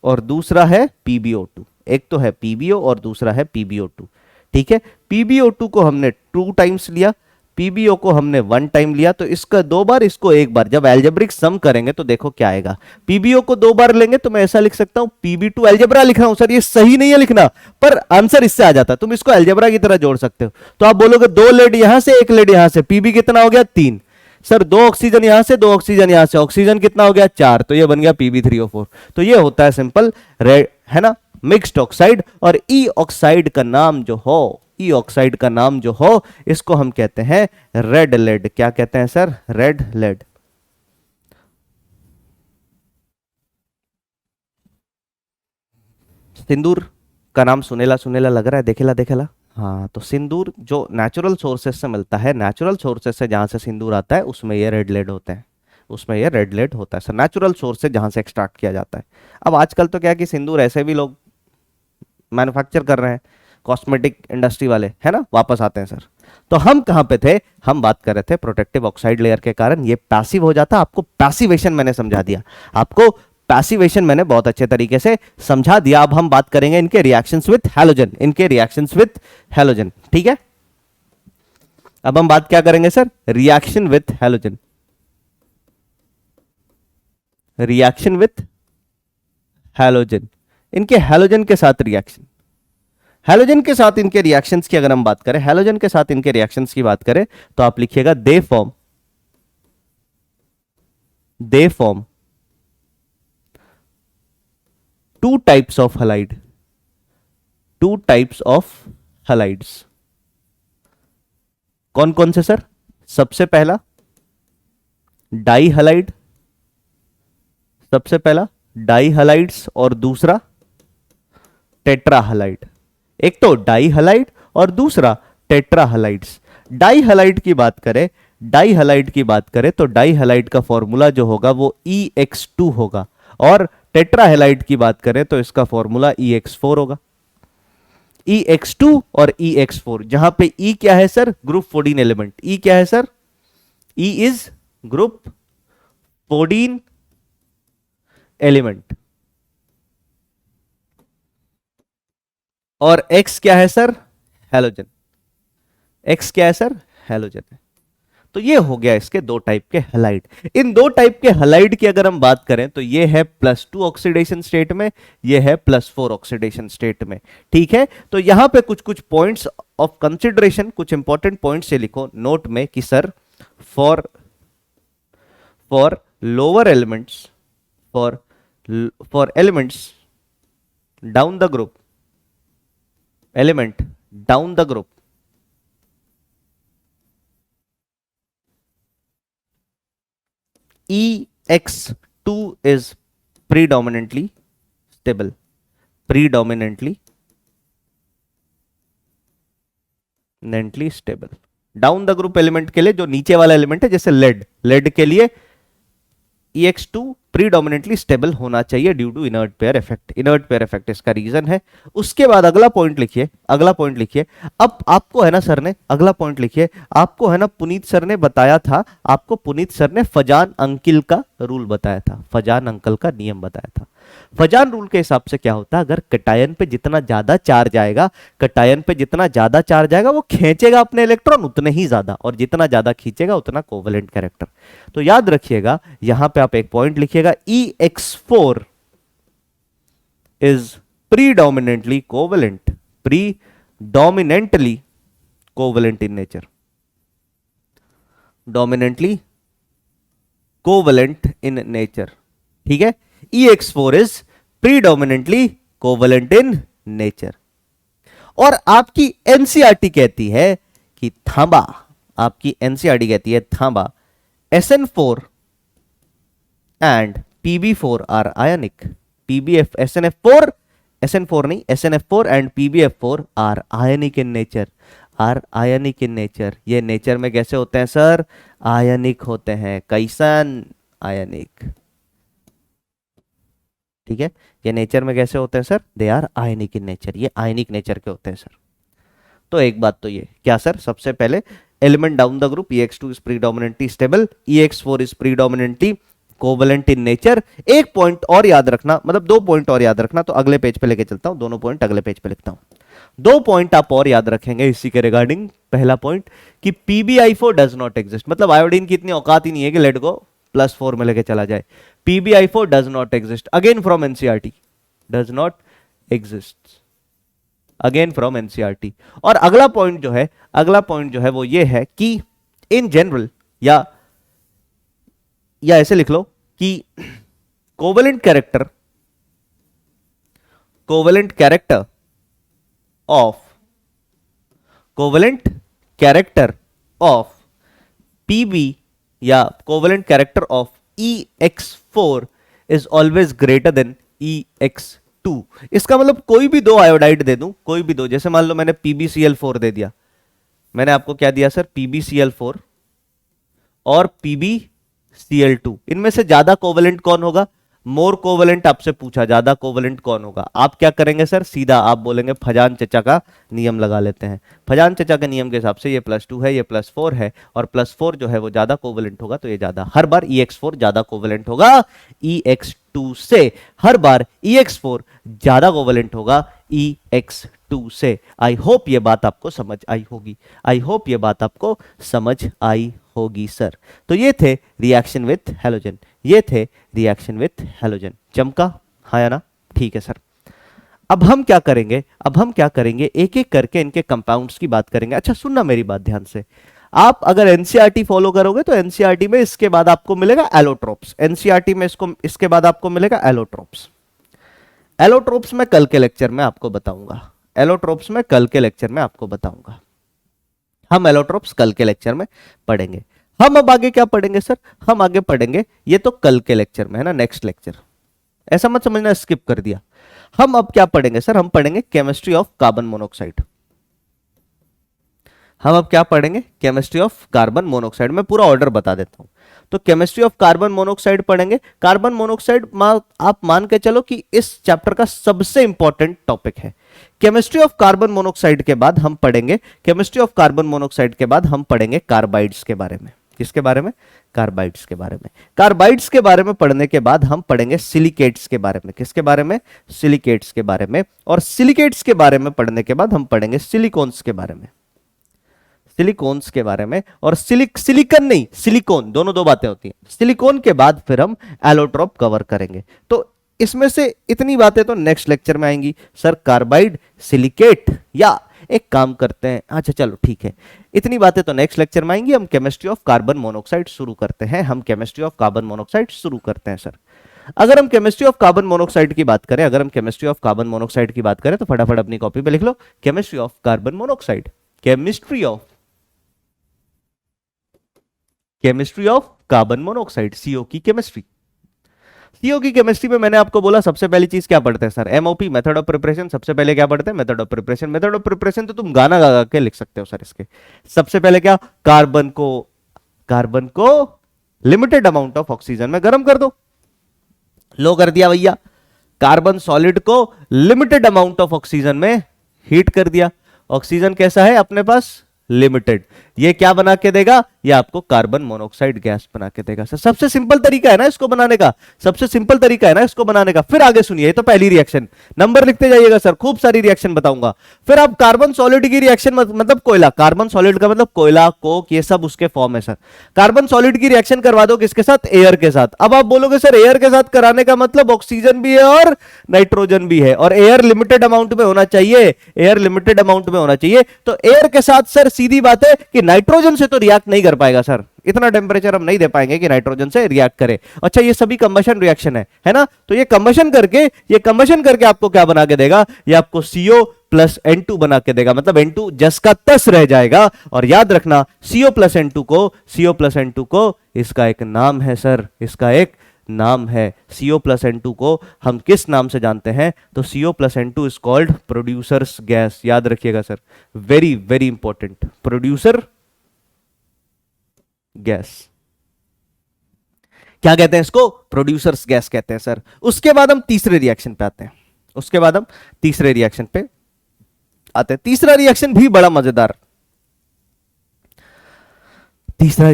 और दूसरा है PbO2। एक तो है PbO और दूसरा है PbO2, ठीक है। PbO2 को हमने 2 टाइम्स लिया, PbO को हमने 1 टाइम लिया, तो इसका 2 बार, इसको 1 बार। जब एल्जेब्रिक सम करेंगे तो देखो क्या आएगा, PbO को 2 बार लेंगे तो मैं ऐसा लिख सकता हूं, Pb2 एल्जेब्रा लिख रहा हूं सर, ये सही नहीं है लिखना, पर आंसर इससे आ जाता है, तुम इसको एल्जेब्रा की तरह जोड़ सकते हो। तो आप बोलोगे 2 लेड यहां से 1 लेड यहां से, Pb कितना हो गया 3, सर 2 ऑक्सीजन यहां से 2 ऑक्सीजन यहां से, ऑक्सीजन कितना हो गया 4, तो ये बन गया Pb3O4। तो ये होता है सिंपल रेड, है ना, मिक्स्ड ऑक्साइड। और ई ऑक्साइड का नाम जो हो, ई ऑक्साइड का नाम जो हो, इसको हम कहते हैं रेड लेड। क्या कहते हैं सर, रेड लेड। सिंदूर का नाम सुनेला सुनेला लग रहा है, देखेला देखेला। हाँ, तो सिंदूर जो नेचुरल सोर्सेस से मिलता है, नेचुरल सोर्सेस से जहां से सिंदूर आता है, उसमें ये रेड लेड होते हैं, उसमें ये रेड लेड होता है सर, नेचुरल सोर्स से जहां से एक्सट्रैक्ट किया जाता है। अब आजकल तो क्या है कि सिंदूर ऐसे भी लोग मैन्युफैक्चर कर रहे हैं, कॉस्मेटिक इंडस्ट्री वाले, है ना, वापस आते हैं सर। तो हम कहां पे थे, हम बात कर रहे थे प्रोटेक्टिव ऑक्साइड लेयर के कारण ये पैसिव हो जाता। आपको पैसिवेशन मैंने समझा दिया, आपको पैसिवेशन मैंने बहुत अच्छे तरीके से समझा दिया। अब हम बात करेंगे इनके रिएक्शंस विद हैलोजन, इनके रिएक्शंस विद हैलोजन, ठीक है। अब हम बात क्या करेंगे sir, reaction with halogen, reaction with halogen, इनके हैलोजन के साथ रिएक्शन, हैलोजन के साथ इनके रिएक्शंस की अगर हम बात करें, हैलोजन के साथ इनके रिएक्शंस की बात करें, तो आप लिखिएगा they form 2 types of halide, 2 types of halides. कौन कौन से सर, सबसे पहला डाई हलाइड, सबसे पहला डाई हलाइड्स और दूसरा टेट्रा हलाइड। एक तो डाई हलाइड और दूसरा टेट्रा हलाइड्स। डाई हलाइड की बात करें, डाई हलाइड की बात करें तो डाई हलाइड का फॉर्मूला जो होगा वो EX2 होगा, और टेट्रा हैलाइड की बात करें तो इसका फॉर्मूला EX4 होगा। EX2 और EX4, जहां पे E क्या है सर, ग्रुप 14 एलिमेंट। E क्या है sir, E is group 14 element, और X क्या है सर, हैलोजन। X क्या है सर, हैलोजन है। तो ये हो गया इसके 2 टाइप के हलाइड। इन 2 टाइप के हलाइड की अगर हम बात करें तो ये है +2 ऑक्सीडेशन स्टेट में, ये है +4 ऑक्सीडेशन स्टेट में, ठीक है। तो यहां पे कुछ कुछ पॉइंट्स ऑफ कंसिडरेशन, कुछ इंपॉर्टेंट पॉइंट्स से लिखो नोट में कि sir for lower elements, for elements down the group, element down the group, EX2 is predominantly stable, predominantly stable। Down the group element के लिए, जो नीचे वाला एलिमेंट है जैसे लेड, लेड के लिए EX2 प्रीडोमिनेंटली स्टेबल होना चाहिए due to inert pair effect. Inert pair effect इसका रीजन है। उसके बाद अगला पॉइंट लिखिए, अगला पॉइंट लिखिए। अब आपको है ना सर ने, अगला पॉइंट लिखिए, आपको है ना पुनीत सर ने बताया था, आपको पुनीत सर ने फजान अंकिल का रूल बताया था, फजान अंकल का नियम बताया था। फजान रूल के हिसाब से क्या होता है, अगर कटायन पे जितना ज्यादा चार्ज आएगा, कटायन पे जितना ज्यादा चार्ज आएगा वो खींचेगा अपने इलेक्ट्रॉन उतने ही ज्यादा, और जितना ज्यादा खींचेगा उतना कोवेलेंट कैरेक्टर। तो याद रखिएगा, यहां पे आप एक पॉइंट लिखिएगा, EX4 is predominantly covalent, predominantly covalent in nature, dominantly covalent in nature. ठीक है, EX4 is predominantly covalent in nature. और आपकी एनसीईआरटी कहती है कि थांबा, आपकी एनसीईआरटी कहती है थांबा SN4 and PB4 are ionic. PBF SNF4, SN4 नहीं, SNF4 and PBF4 are ionic in nature, are ionic in nature. ये नेचर में कैसे होते हैं सर? आयनिक होते हैं। कैसन? आयनिक। ठीक है, ये नेचर में कैसे होते हैं sir? They are ionic in nature, ये आयनिक नेचर के होते हैं सर। तो एक बात तो ये क्या सर, सबसे पहले element down the group EX2 is predominantly stable, EX4 is predominantly covalent in nature. एक पॉइंट और याद रखना, मतलब 2 पॉइंट और याद रखना, तो अगले पेज पे लेके चलता हूं, दोनों पॉइंट अगले पेज पे लिखता हूं। 2 पॉइंट आप और याद रखेंगे इसी के रिगार्डिंग। पहला पॉइंट कि PbI4 डज नॉट एग्जिस्ट, मतलब आयोडीन की इतनी औकात ही नहीं है कि लेट गो +4 में लेके चला जाए। PbI4 does not exist, again from NCERT, does not exist, again from NCERT. और अगला पॉइंट जो है, अगला पॉइंट जो है वो ये है कि इन जनरल, या ऐसे लिख लो कि कोवेलेंट कैरेक्टर ऑफ PB या covalent character of EX4 is always greater than EX2। इसका मतलब कोई भी 2 आयोडाइड दे दूं, कोई भी 2, जैसे मान लो मैंने PbCl4 दे दिया, मैंने आपको क्या दिया सर? PbCl4 और PbCl2, इनमें से ज्यादा कोवेलेंट कौन होगा? मोर कोवेलेंट आपसे पूछा, ज्यादा कोवेलेंट कौन होगा? आप क्या करेंगे सर? सीधा आप बोलेंगे फजान चचा का नियम लगा लेते हैं। फजान चचा के नियम के हिसाब से ये +2 है, ये +4 है, और +4 जो है वो ज्यादा कोवेलेंट होगा, तो ये ज्यादा, हर बार EX4 ज्यादा कोवेलेंट होगा EX2 से, हर बार EX4 ज्यादा कोवेलेंट होगा EX2 से। आई होप ये बात आपको समझ आई होगी, आई होप ये बात आपको समझ आई होगी सर। तो ये थे रिएक्शन विथ हैलोजन, ये थे रिएक्शन विथ हैलोजन। चमका? हाँ या ना? ठीक है सर। अब हम क्या करेंगे, अब हम क्या करेंगे, एक एक करके इनके कंपाउंड्स की बात करेंगे। अच्छा सुनना मेरी बात ध्यान से, आप अगर एनसीईआरटी फॉलो करोगे तो एनसीईआरटी में इसके बाद आपको मिलेगा एलोट्रोप्स, एनसीईआरटी में इसके बाद आपको मिलेगा एलोट्रोप्स। एलोट्रोप्स में कल के लेक्चर में आपको बताऊंगा, एलोट्रोप्स में कल के लेक्चर में आपको बताऊंगा। हम एलोट्रोप्स कल के लेक्चर में पढ़ेंगे। हम अब आगे क्या पढ़ेंगे सर? हम आगे पढ़ेंगे, ये तो कल के लेक्चर में है ना, नेक्स्ट लेक्चर, ऐसा मत समझना स्किप कर दिया। हम अब क्या पढ़ेंगे सर? हम पढ़ेंगे केमिस्ट्री ऑफ कार्बन मोनोऑक्साइड। हम अब क्या पढ़ेंगे? Chemistry of carbon monoxide. मैं पूरा ऑर्डर बता देता हूं। तो केमिस्ट्री ऑफ कार्बन मोनोऑक्साइड पढ़ेंगे। कार्बन मोनोऑक्साइड आप मान के चलो कि इस चैप्टर का सबसे इंपॉर्टेंट टॉपिक है। केमिस्ट्री ऑफ कार्बन मोनोऑक्साइड के बाद हम पढ़ेंगे, केमिस्ट्री ऑफ कार्बन मोनोऑक्साइड के बाद हम पढ़ेंगे कार्बाइड्स के बारे में। किसके बारे में? कार्बाइड्स के बारे में। कार्बाइड्स के बारे में पढ़ने के बाद हम पढ़ेंगे सिलिकेट्स के बारे में। किसके बारे में? सिलिकेट्स के बारे में। और सिलिकेट्स के बारे में पढ़ने के बाद हम पढ़ेंगे सिलिकॉन्स के बारे में, सिलिकॉन्स के बारे में। और सिलिकॉन नहीं, सिलिकॉन, दोनों दो बातें होती हैं। सिलिकॉन के बाद फिर हम एलोट्रोप कवर करेंगे। तो इसमें से इतनी बातें तो नेक्स्ट लेक्चर में आएंगी सर। कार्बाइड, सिलिकेट, या एक काम करते हैं, अच्छा चलो ठीक है, इतनी बातें तो नेक्स्ट लेक्चर में आएंगी। हम केमिस्ट्री ऑफ कार्बन मोनोऑक्साइड शुरू करते हैं, हम केमिस्ट्री ऑफ कार्बन मोनोऑक्साइड शुरू करते हैं सर। अगर हम केमिस्ट्री ऑफ कार्बन मोनोऑक्साइड की बात करें, अगर हम केमिस्ट्री ऑफ कार्बन मोनोऑक्साइड की बात करें तो फटाफट अपनी कॉपी पे लिख लो chemistry of carbon monoxide. Chemistry of carbon monoxide, CO की केमिस्ट्री। CO की केमिस्ट्री में मैंने आपको बोला सबसे पहली चीज क्या पढ़ते हैं sir? MOP, method of preparation. सबसे पहले क्या पढ़ते हैं? Method of preparation. Method of preparation तो तुम गाना गा के लिख सकते हो सर इसके। सबसे पहले क्या? कार्बन को लिमिटेड अमाउंट ऑफ ऑक्सीजन में गर्म कर दो। लो कर दिया भैया। कार्बन सॉलिड को लिमिटेड अमाउंट ऑफ ऑक्सीजन में हीट कर दिया। ऑक्सीजन कैसा है अपने पास? लिमिटेड। ये क्या बना के देगा? ये आपको कार्बन मोनोऑक्साइड गैस बना के देगा सर। सबसे सिंपल तरीका है ना इसको बनाने का, सबसे सिंपल तरीका है ना इसको बनाने का। फिर आगे सुनिए, ये तो पहली रिएक्शन, नंबर लिखते जाइएगा सर, खूब सारी रिएक्शन बताऊंगा। फिर आप कार्बन सॉलिड की रिएक्शन, मतलब कोयला, कार्बन सॉलिड का मतलब कोयला, कोक, ये सब उसके फॉर्म है सर। कार्बन सॉलिड की रिएक्शन करवा दो किसके साथ? एयर के साथ। अब आप बोलोगे सर एयर के साथ कराने का मतलब ऑक्सीजन भी है और नाइट्रोजन भी है, और एयर लिमिटेड अमाउंट में होना चाहिए, एयर लिमिटेड अमाउंट में होना चाहिए। तो एयर के साथ सर सीधी बात है कि नाइट्रोजन से तो रिएक्ट नहीं कर पाएगा सर, इतना टेम्परेचर हम नहीं दे पाएंगे कि नाइट्रोजन से रिएक्ट करे। अच्छा ये सभी कंबशन रिएक्शन है ना, तो ये कंबशन करके आपको क्या बना के देगा, ये आपको CO प्लस N2 बना के देगा, मतलब N2 जस का तस रह जाएगा। और याद रखना CO प्लस N2 को इसका एक नाम है सर, इसका एक नाम है। CO प्लस N2 को हम किस नाम से जानते हैं, तो CO plus N2 is called producers gas. याद रखिएगा sir, very very important, producer gas. क्या कहते हैं इसको, प्रोड्यूसर्स गैस कहते हैं सर। उसके बाद हम तीसरे रिएक्शन पे आते हैं, तीसरा रिएक्शन भी बड़ा मजेदार, तीसरे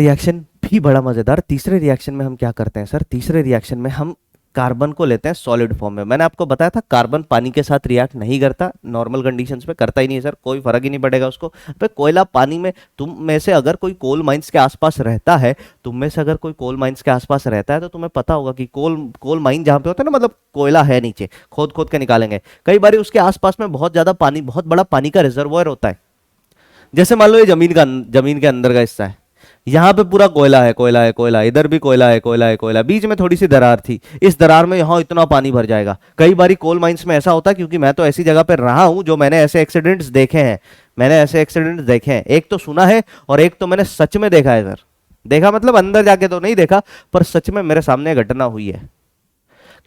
रिएक्शन में हम क्या करते हैं सर, तीसरे रिएक्शन में हम कार्बन को लेते हैं सॉलिड फॉर्म में। मैंने आपको बताया था कार्बन पानी के साथ रिएक्ट नहीं करता, नॉर्मल कंडीशंस पे करता ही नहीं है सर, कोई फर्क ही नहीं पड़ेगा उसको। पे कोयला पानी में, तुम में से अगर कोई कोल माइंस के आसपास रहता है, तो तुम्हें पता होगा कि कोल माइन जहां पे होता है ना, मतलब कोयला है नीचे, खोद के निकालेंगे, कई बार उसके आसपास में बहुत ज्यादा पानी, बहुत बड़ा पानी का रिजर्वोयर होता है। जैसे मान लो ये जमीन के अंदर का हिस्सा है, यहां पे पूरा कोयला है, इधर भी कोयला है, बीच में थोड़ी सी दरार थी, इस दरार में यहां इतना पानी भर जाएगा। कई बारी कोल माइंस में ऐसा होता है, क्योंकि मैं तो ऐसी जगह पे रहा हूं जो मैंने ऐसे एक्सीडेंट्स देखे हैं, एक तो सुना है और एक तो मैंने सच में देखा है सर। देखा मतलब अंदर जाके तो नहीं देखा, पर सच में मेरे सामने घटना हुई है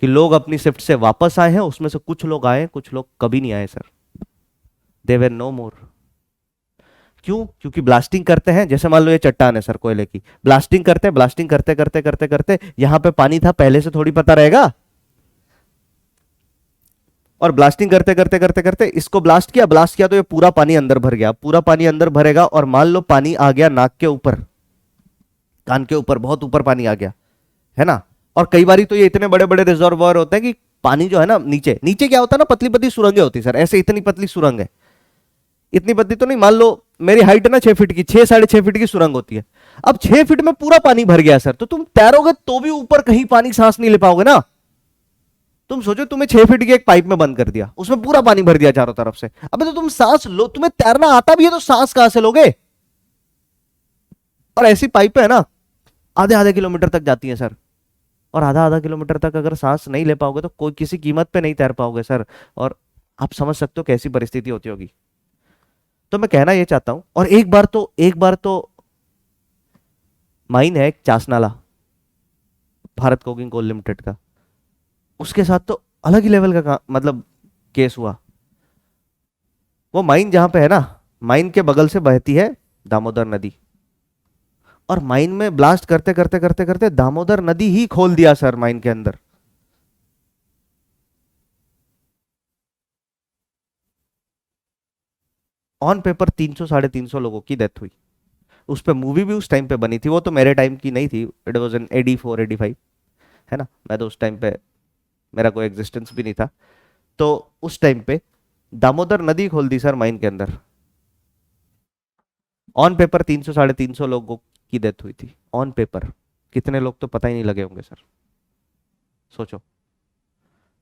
कि लोग अपनी शिफ्ट से वापस आए हैं, उसमें से कुछ लोग आए, कुछ लोग कभी नहीं आए सर, दे वर नो मोर। क्यों? क्योंकि ब्लास्टिंग करते हैं, जैसे मान लो ये चट्टान है सर कोयले की, ब्लास्टिंग करते यहां पे पानी था पहले से थोड़ी पता रहेगा, और ब्लास्टिंग करते इसको ब्लास्ट किया तो ये पूरा पानी अंदर भर गया, पूरा पानी अंदर भरेगा, और मान लो पानी आ गया नाक के ऊपर, कान के ऊपर, बहुत ऊपर पानी आ गया, है ना। और कई बारी तो ये इतने बड़े बड़े रिजर्वोयर होते हैं कि पानी जो है ना, नीचे क्या होता है ना, पतली पतली सुरंगें होती है सर, ऐसे इतनी पतली सुरंग है, इतनी पतली तो नहीं, मान लो मेरी हाइट है ना 6 फीट की, 6-6.5 फीट की सुरंग होती है। अब 6 फीट में पूरा पानी भर गया सर, तो तुम तैरोगे तो भी ऊपर कहीं पानी सांस नहीं ले पाओगे ना। तुम सोचो तुम्हें 6 फीट की एक पाइप में बंद कर दिया, उसमें पूरा पानी भर दिया चारों तरफ से, अबे तो तुम सांस लो, तुम्हें तैरना आता भी है तो सांस कहां से लोगे। और ऐसी पाइपें है ना आधे किलोमीटर तक जाती है सर, और आधा किलोमीटर तक अगर सांस नहीं ले पाओगे तो कोई किसी कीमत पे नहीं तैर पाओगे सर। और आप समझ सकते हो कैसी परिस्थिति होती होगी। तो मैं कहना यह चाहता हूं, और एक बार तो माइन है एक Chasnala, Bharat coking coal limited का, उसके साथ तो अलग ही लेवल का मतलब केस हुआ। वो माइन जहां पे है ना, माइन के बगल से बहती है दामोदर नदी, और माइन में ब्लास्ट करते दामोदर नदी ही खोल दिया सर माइन के अंदर। ऑन पेपर 300-350 लोगों की डेथ हुई। उस पर मूवी भी उस टाइम पे बनी थी, वो तो मेरे टाइम की नहीं थी, इट वाज इन 84-85, है ना, मैं तो उस टाइम पे मेरा कोई एग्जिस्टेंस भी नहीं था। तो उस टाइम पे दामोदर नदी खोल दी सर माइन के अंदर। ऑन पेपर 300-350 लोगों की डेथ हुई थी, ऑन पेपर। कितने लोग तो पता ही नहीं लगे होंगे सर, सोचो।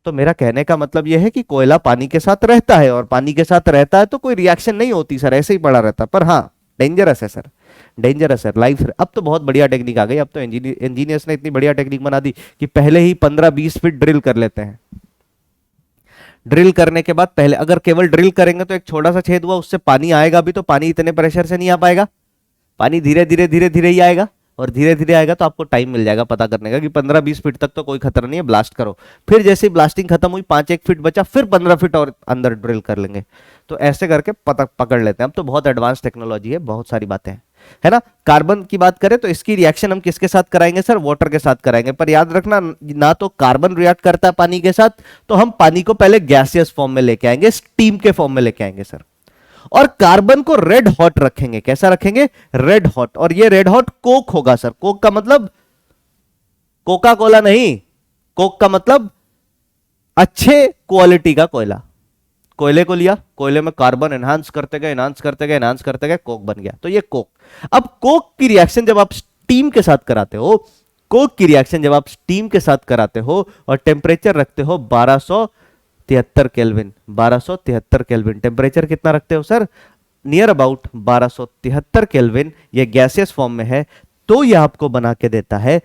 तो मेरा कहने का मतलब यह है कि कोयला पानी के साथ रहता है, और पानी के साथ रहता है तो कोई रिएक्शन नहीं होती सर, ऐसे ही पड़ा रहता। पर हाँ डेंजरस है सर, डेंजरस है लाइफ। अब तो बहुत बढ़िया टेक्निक आ गई, अब तो इंजीनियर्स ने इतनी बढ़िया टेक्निक बना दी कि पहले ही 15-20 फीट ड्रिल कर लेते हैं। ड्रिल करने के बाद पहले अगर केवल ड्रिल करेंगे तो एक छोटा सा छेद हुआ, उससे पानी आएगा भी तो पानी इतने प्रेशर से नहीं आ पाएगा, पानी धीरे धीरे ही आएगा, और धीरे धीरे आएगा तो आपको टाइम मिल जाएगा पता करने का कि 15-20 फीट तक तो कोई खतरा नहीं है, ब्लास्ट करो। फिर जैसे ब्लास्टिंग खत्म हुई, 5-1 फीट बचा, फिर 15 फीट और अंदर ड्रिल कर लेंगे। तो ऐसे करके पकड़ लेते हैं। अब तो बहुत एडवांस टेक्नोलॉजी है, बहुत सारी बातें हैं, है ना। कार्बन की बात करें तो इसकी रिएक्शन हम किसके साथ कराएंगे सर, वाटर के साथ कराएंगे। पर याद रखना, ना तो कार्बन रिएक्ट करता है पानी के साथ, तो हम पानी को पहले गैसियस फॉर्म में लेके आएंगे, स्टीम के फॉर्म में लेके आएंगे सर। और कार्बन को रेड हॉट रखेंगे। कैसा रखेंगे? Red hot. और ये रेड हॉट कोक होगा सर। कोक का मतलब कोका कोला नहीं, कोक का मतलब अच्छे क्वालिटी का कोयला। कोयले को लिया, कोयले में कार्बन एनहांस करते गए, कोक बन गया। तो ये कोक। अब कोक की रिएक्शन जब आप स्टीम के साथ कराते हो, कोक की रिएक्शन जब आप स्टीम के साथ कराते हो और टेम्परेचर रखते हो 1273 केल्विन, 1273 केल्विन। टेम्परेचर कितना रखते हो सर? नियर अबाउट 1273 केल्विन ये गैसियस फॉर्म में है, तो ये आपको बना के देता है,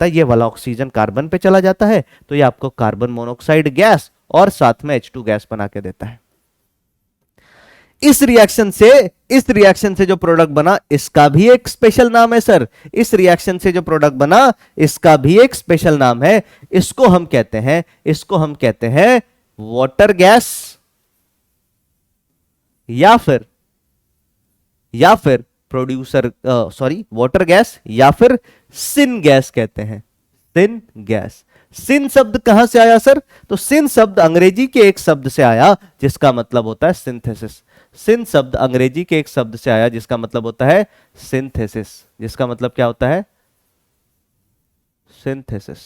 ये वाला ऑक्सीजन कार्बन पे चला जाता है, तो ये आपको कार्बन मोनोऑक्साइड गैस और साथ में H2 गैस बना के देता है। इस रिएक्शन से जो प्रोडक्ट बना इसका भी एक स्पेशल नाम है सर। इस रिएक्शन से जो प्रोडक्ट बना इसका भी एक स्पेशल नाम है। इसको हम कहते हैं वाटर गैस या फिर प्रोड्यूसर वाटर गैस या फिर सिन गैस कहते हैं। Syn gas. सिन शब्द कहां से आया सर? तो सिन शब्द अंग्रेजी के एक शब्द से आया जिसका मतलब होता है सिंथेसिस। सिन शब्द अंग्रेजी के एक शब्द से आया जिसका मतलब होता है सिंथेसिस। जिसका मतलब क्या होता है? सिंथेसिस।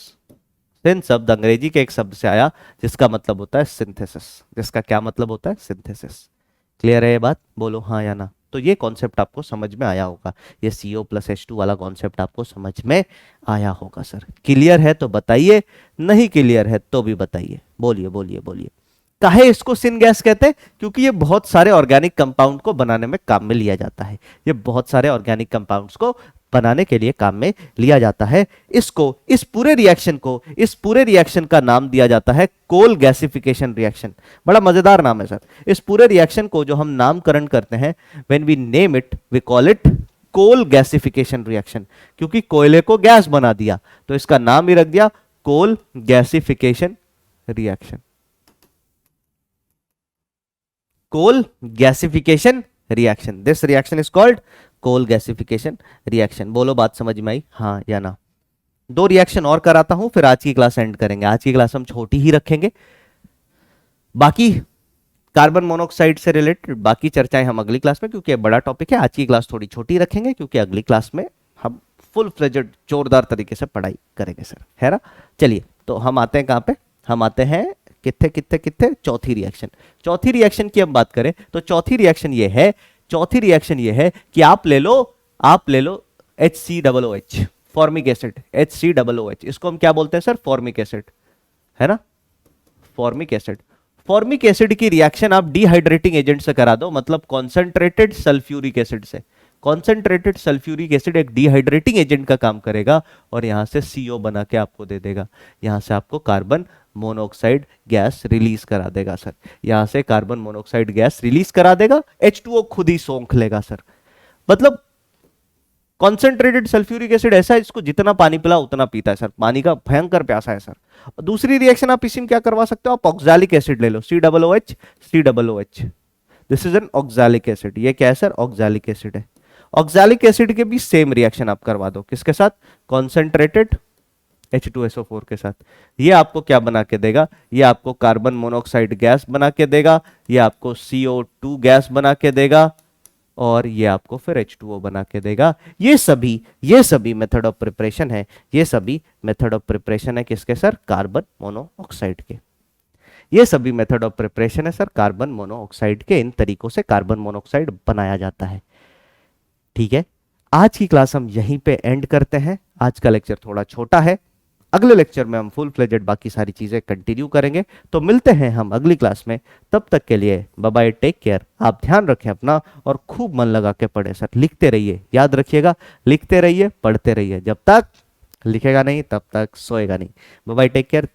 सिन शब्द अंग्रेजी के एक शब्द से आया जिसका मतलब होता है सिंथेसिस। जिसका क्या मतलब होता है? सिंथेसिस। क्लियर है ये बात? बोलो हाँ या ना। तो ये कॉन्सेप्ट आपको समझ में आया होगा, ये CO+H2 वाला कॉन्सेप्ट आपको समझ में आया होगा सर। क्लियर है तो बताइए, नहीं क्लियर है तो भी बताइए। बोलिए। काहे इसको सिन गैस कहते हैं? क्योंकि ये बहुत सारे ऑर्गेनिक कंपाउंड को बनाने में काम में लिया जाता है। ये बहुत सारे ऑर्गेनिक कंपाउंड्स को बनाने के लिए काम में लिया जाता है। इस पूरे रिएक्शन का नाम दिया जाता है कोल गैसिफिकेशन रिएक्शन। बड़ा मजेदार नाम है सर। इस पूरे रिएक्शन को जो हम नामकरण करते हैं, when we name it we call it coal gasification reaction. क्योंकि कोयले को गैस बना दिया तो इसका नाम ही रख दिया coal gasification reaction. Coal gasification reaction, this reaction is called coal gasification reaction. बोलो बात समझ में आई, हाँ या ना? 2 रिएक्शन और कराता हूं, फिर आज की क्लास एंड करेंगे। आज की क्लास हम छोटी ही रखेंगे, बाकी कार्बन मोनोऑक्साइड से रिलेटेड बाकी चर्चाएं हम अगली क्लास में, क्योंकि बड़ा टॉपिक है। आज की क्लास थोड़ी छोटी रखेंगे क्योंकि अगली क्लास में हम फुल फ्लेजेड जोरदार तरीके से पढ़ाई करेंगे सर, है ना? चलिए, तो हम आते हैं कहां पे? हम आते हैं कितने चौथी रिएक्शन की हम बात करें तो चौथी रिएक्शन ये है कि आप ले लो HCOOH, फॉर्मिक एसिड, HCOOH। इसको हम क्या बोलते हैं सर? फॉर्मिक एसिड, है ना? फॉर्मिक एसिड की रिएक्शन आप डिहाइड्रेटिंग एजेंट से करा दो, मतलब कॉन्सेंट्रेटेड सल्फ्यूरिक एसिड से। कॉन्सेंट्रेटेड सल्फ्यूरिक एसिड एक डिहाइड्रेटिंग एजेंट का काम करेगा और यहां से CO बना के आपको दे देगा। यहां से आपको कार्बन मोनोऑक्साइड गैस रिलीज करा देगा सर। यहां से कार्बन मोनोऑक्साइड गैस रिलीज करा देगा, H2O खुद ही सोख लेगा सर। मतलब कॉन्सेंट्रेटेड सल्फ्यूरिक एसिड ऐसा है इसको जितना पानी पिला उतना पीता है सर। पानी का भयंकर प्यासा है सर। और दूसरी रिएक्शन आप इसी में क्या करवा सकते हो? आप ऑक्सैलिक एसिड ले लो, COOH। This is an oxalic acid. ये क्या है सर? ऑक्सैलिक एसिड है। ऑक्सैलिक एसिड के भी सेम रिएक्शन आप करवा दो, किसके साथ? कॉन्सेंट्रेटेड H2SO4 के साथ। ये आपको क्या बना के देगा? ये आपको कार्बन मोनोऑक्साइड गैस बना के देगा, ये आपको CO2 गैस बना के देगा और ये आपको फिर H2O बना के देगा। ये सभी मेथड ऑफ प्रिपरेशन है। ये सभी मेथड ऑफ प्रिपरेशन है किसके सर? कार्बन मोनोऑक्साइड के। ये सभी मेथड ऑफ प्रिपरेशन है सर कार्बन मोनोऑक्साइड के। इन तरीकों से कार्बन मोनोऑक्साइड बनाया जाता है। ठीक है, आज की क्लास हम यहीं पे एंड करते हैं। आज का लेक्चर थोड़ा छोटा है, अगले लेक्चर में हम फुल फ्लेजेड बाकी सारी चीजें कंटिन्यू करेंगे। तो मिलते हैं हम अगली क्लास में, तब तक के लिए बाय बाय, टेक केयर। आप ध्यान रखें अपना और खूब मन लगा के पढ़ें सर। लिखते रहिए, याद रखिएगा, लिखते रहिए, पढ़ते रहिए। जब तक लिखेगा नहीं तब तक सोएगा नहीं। Bye bye, take care.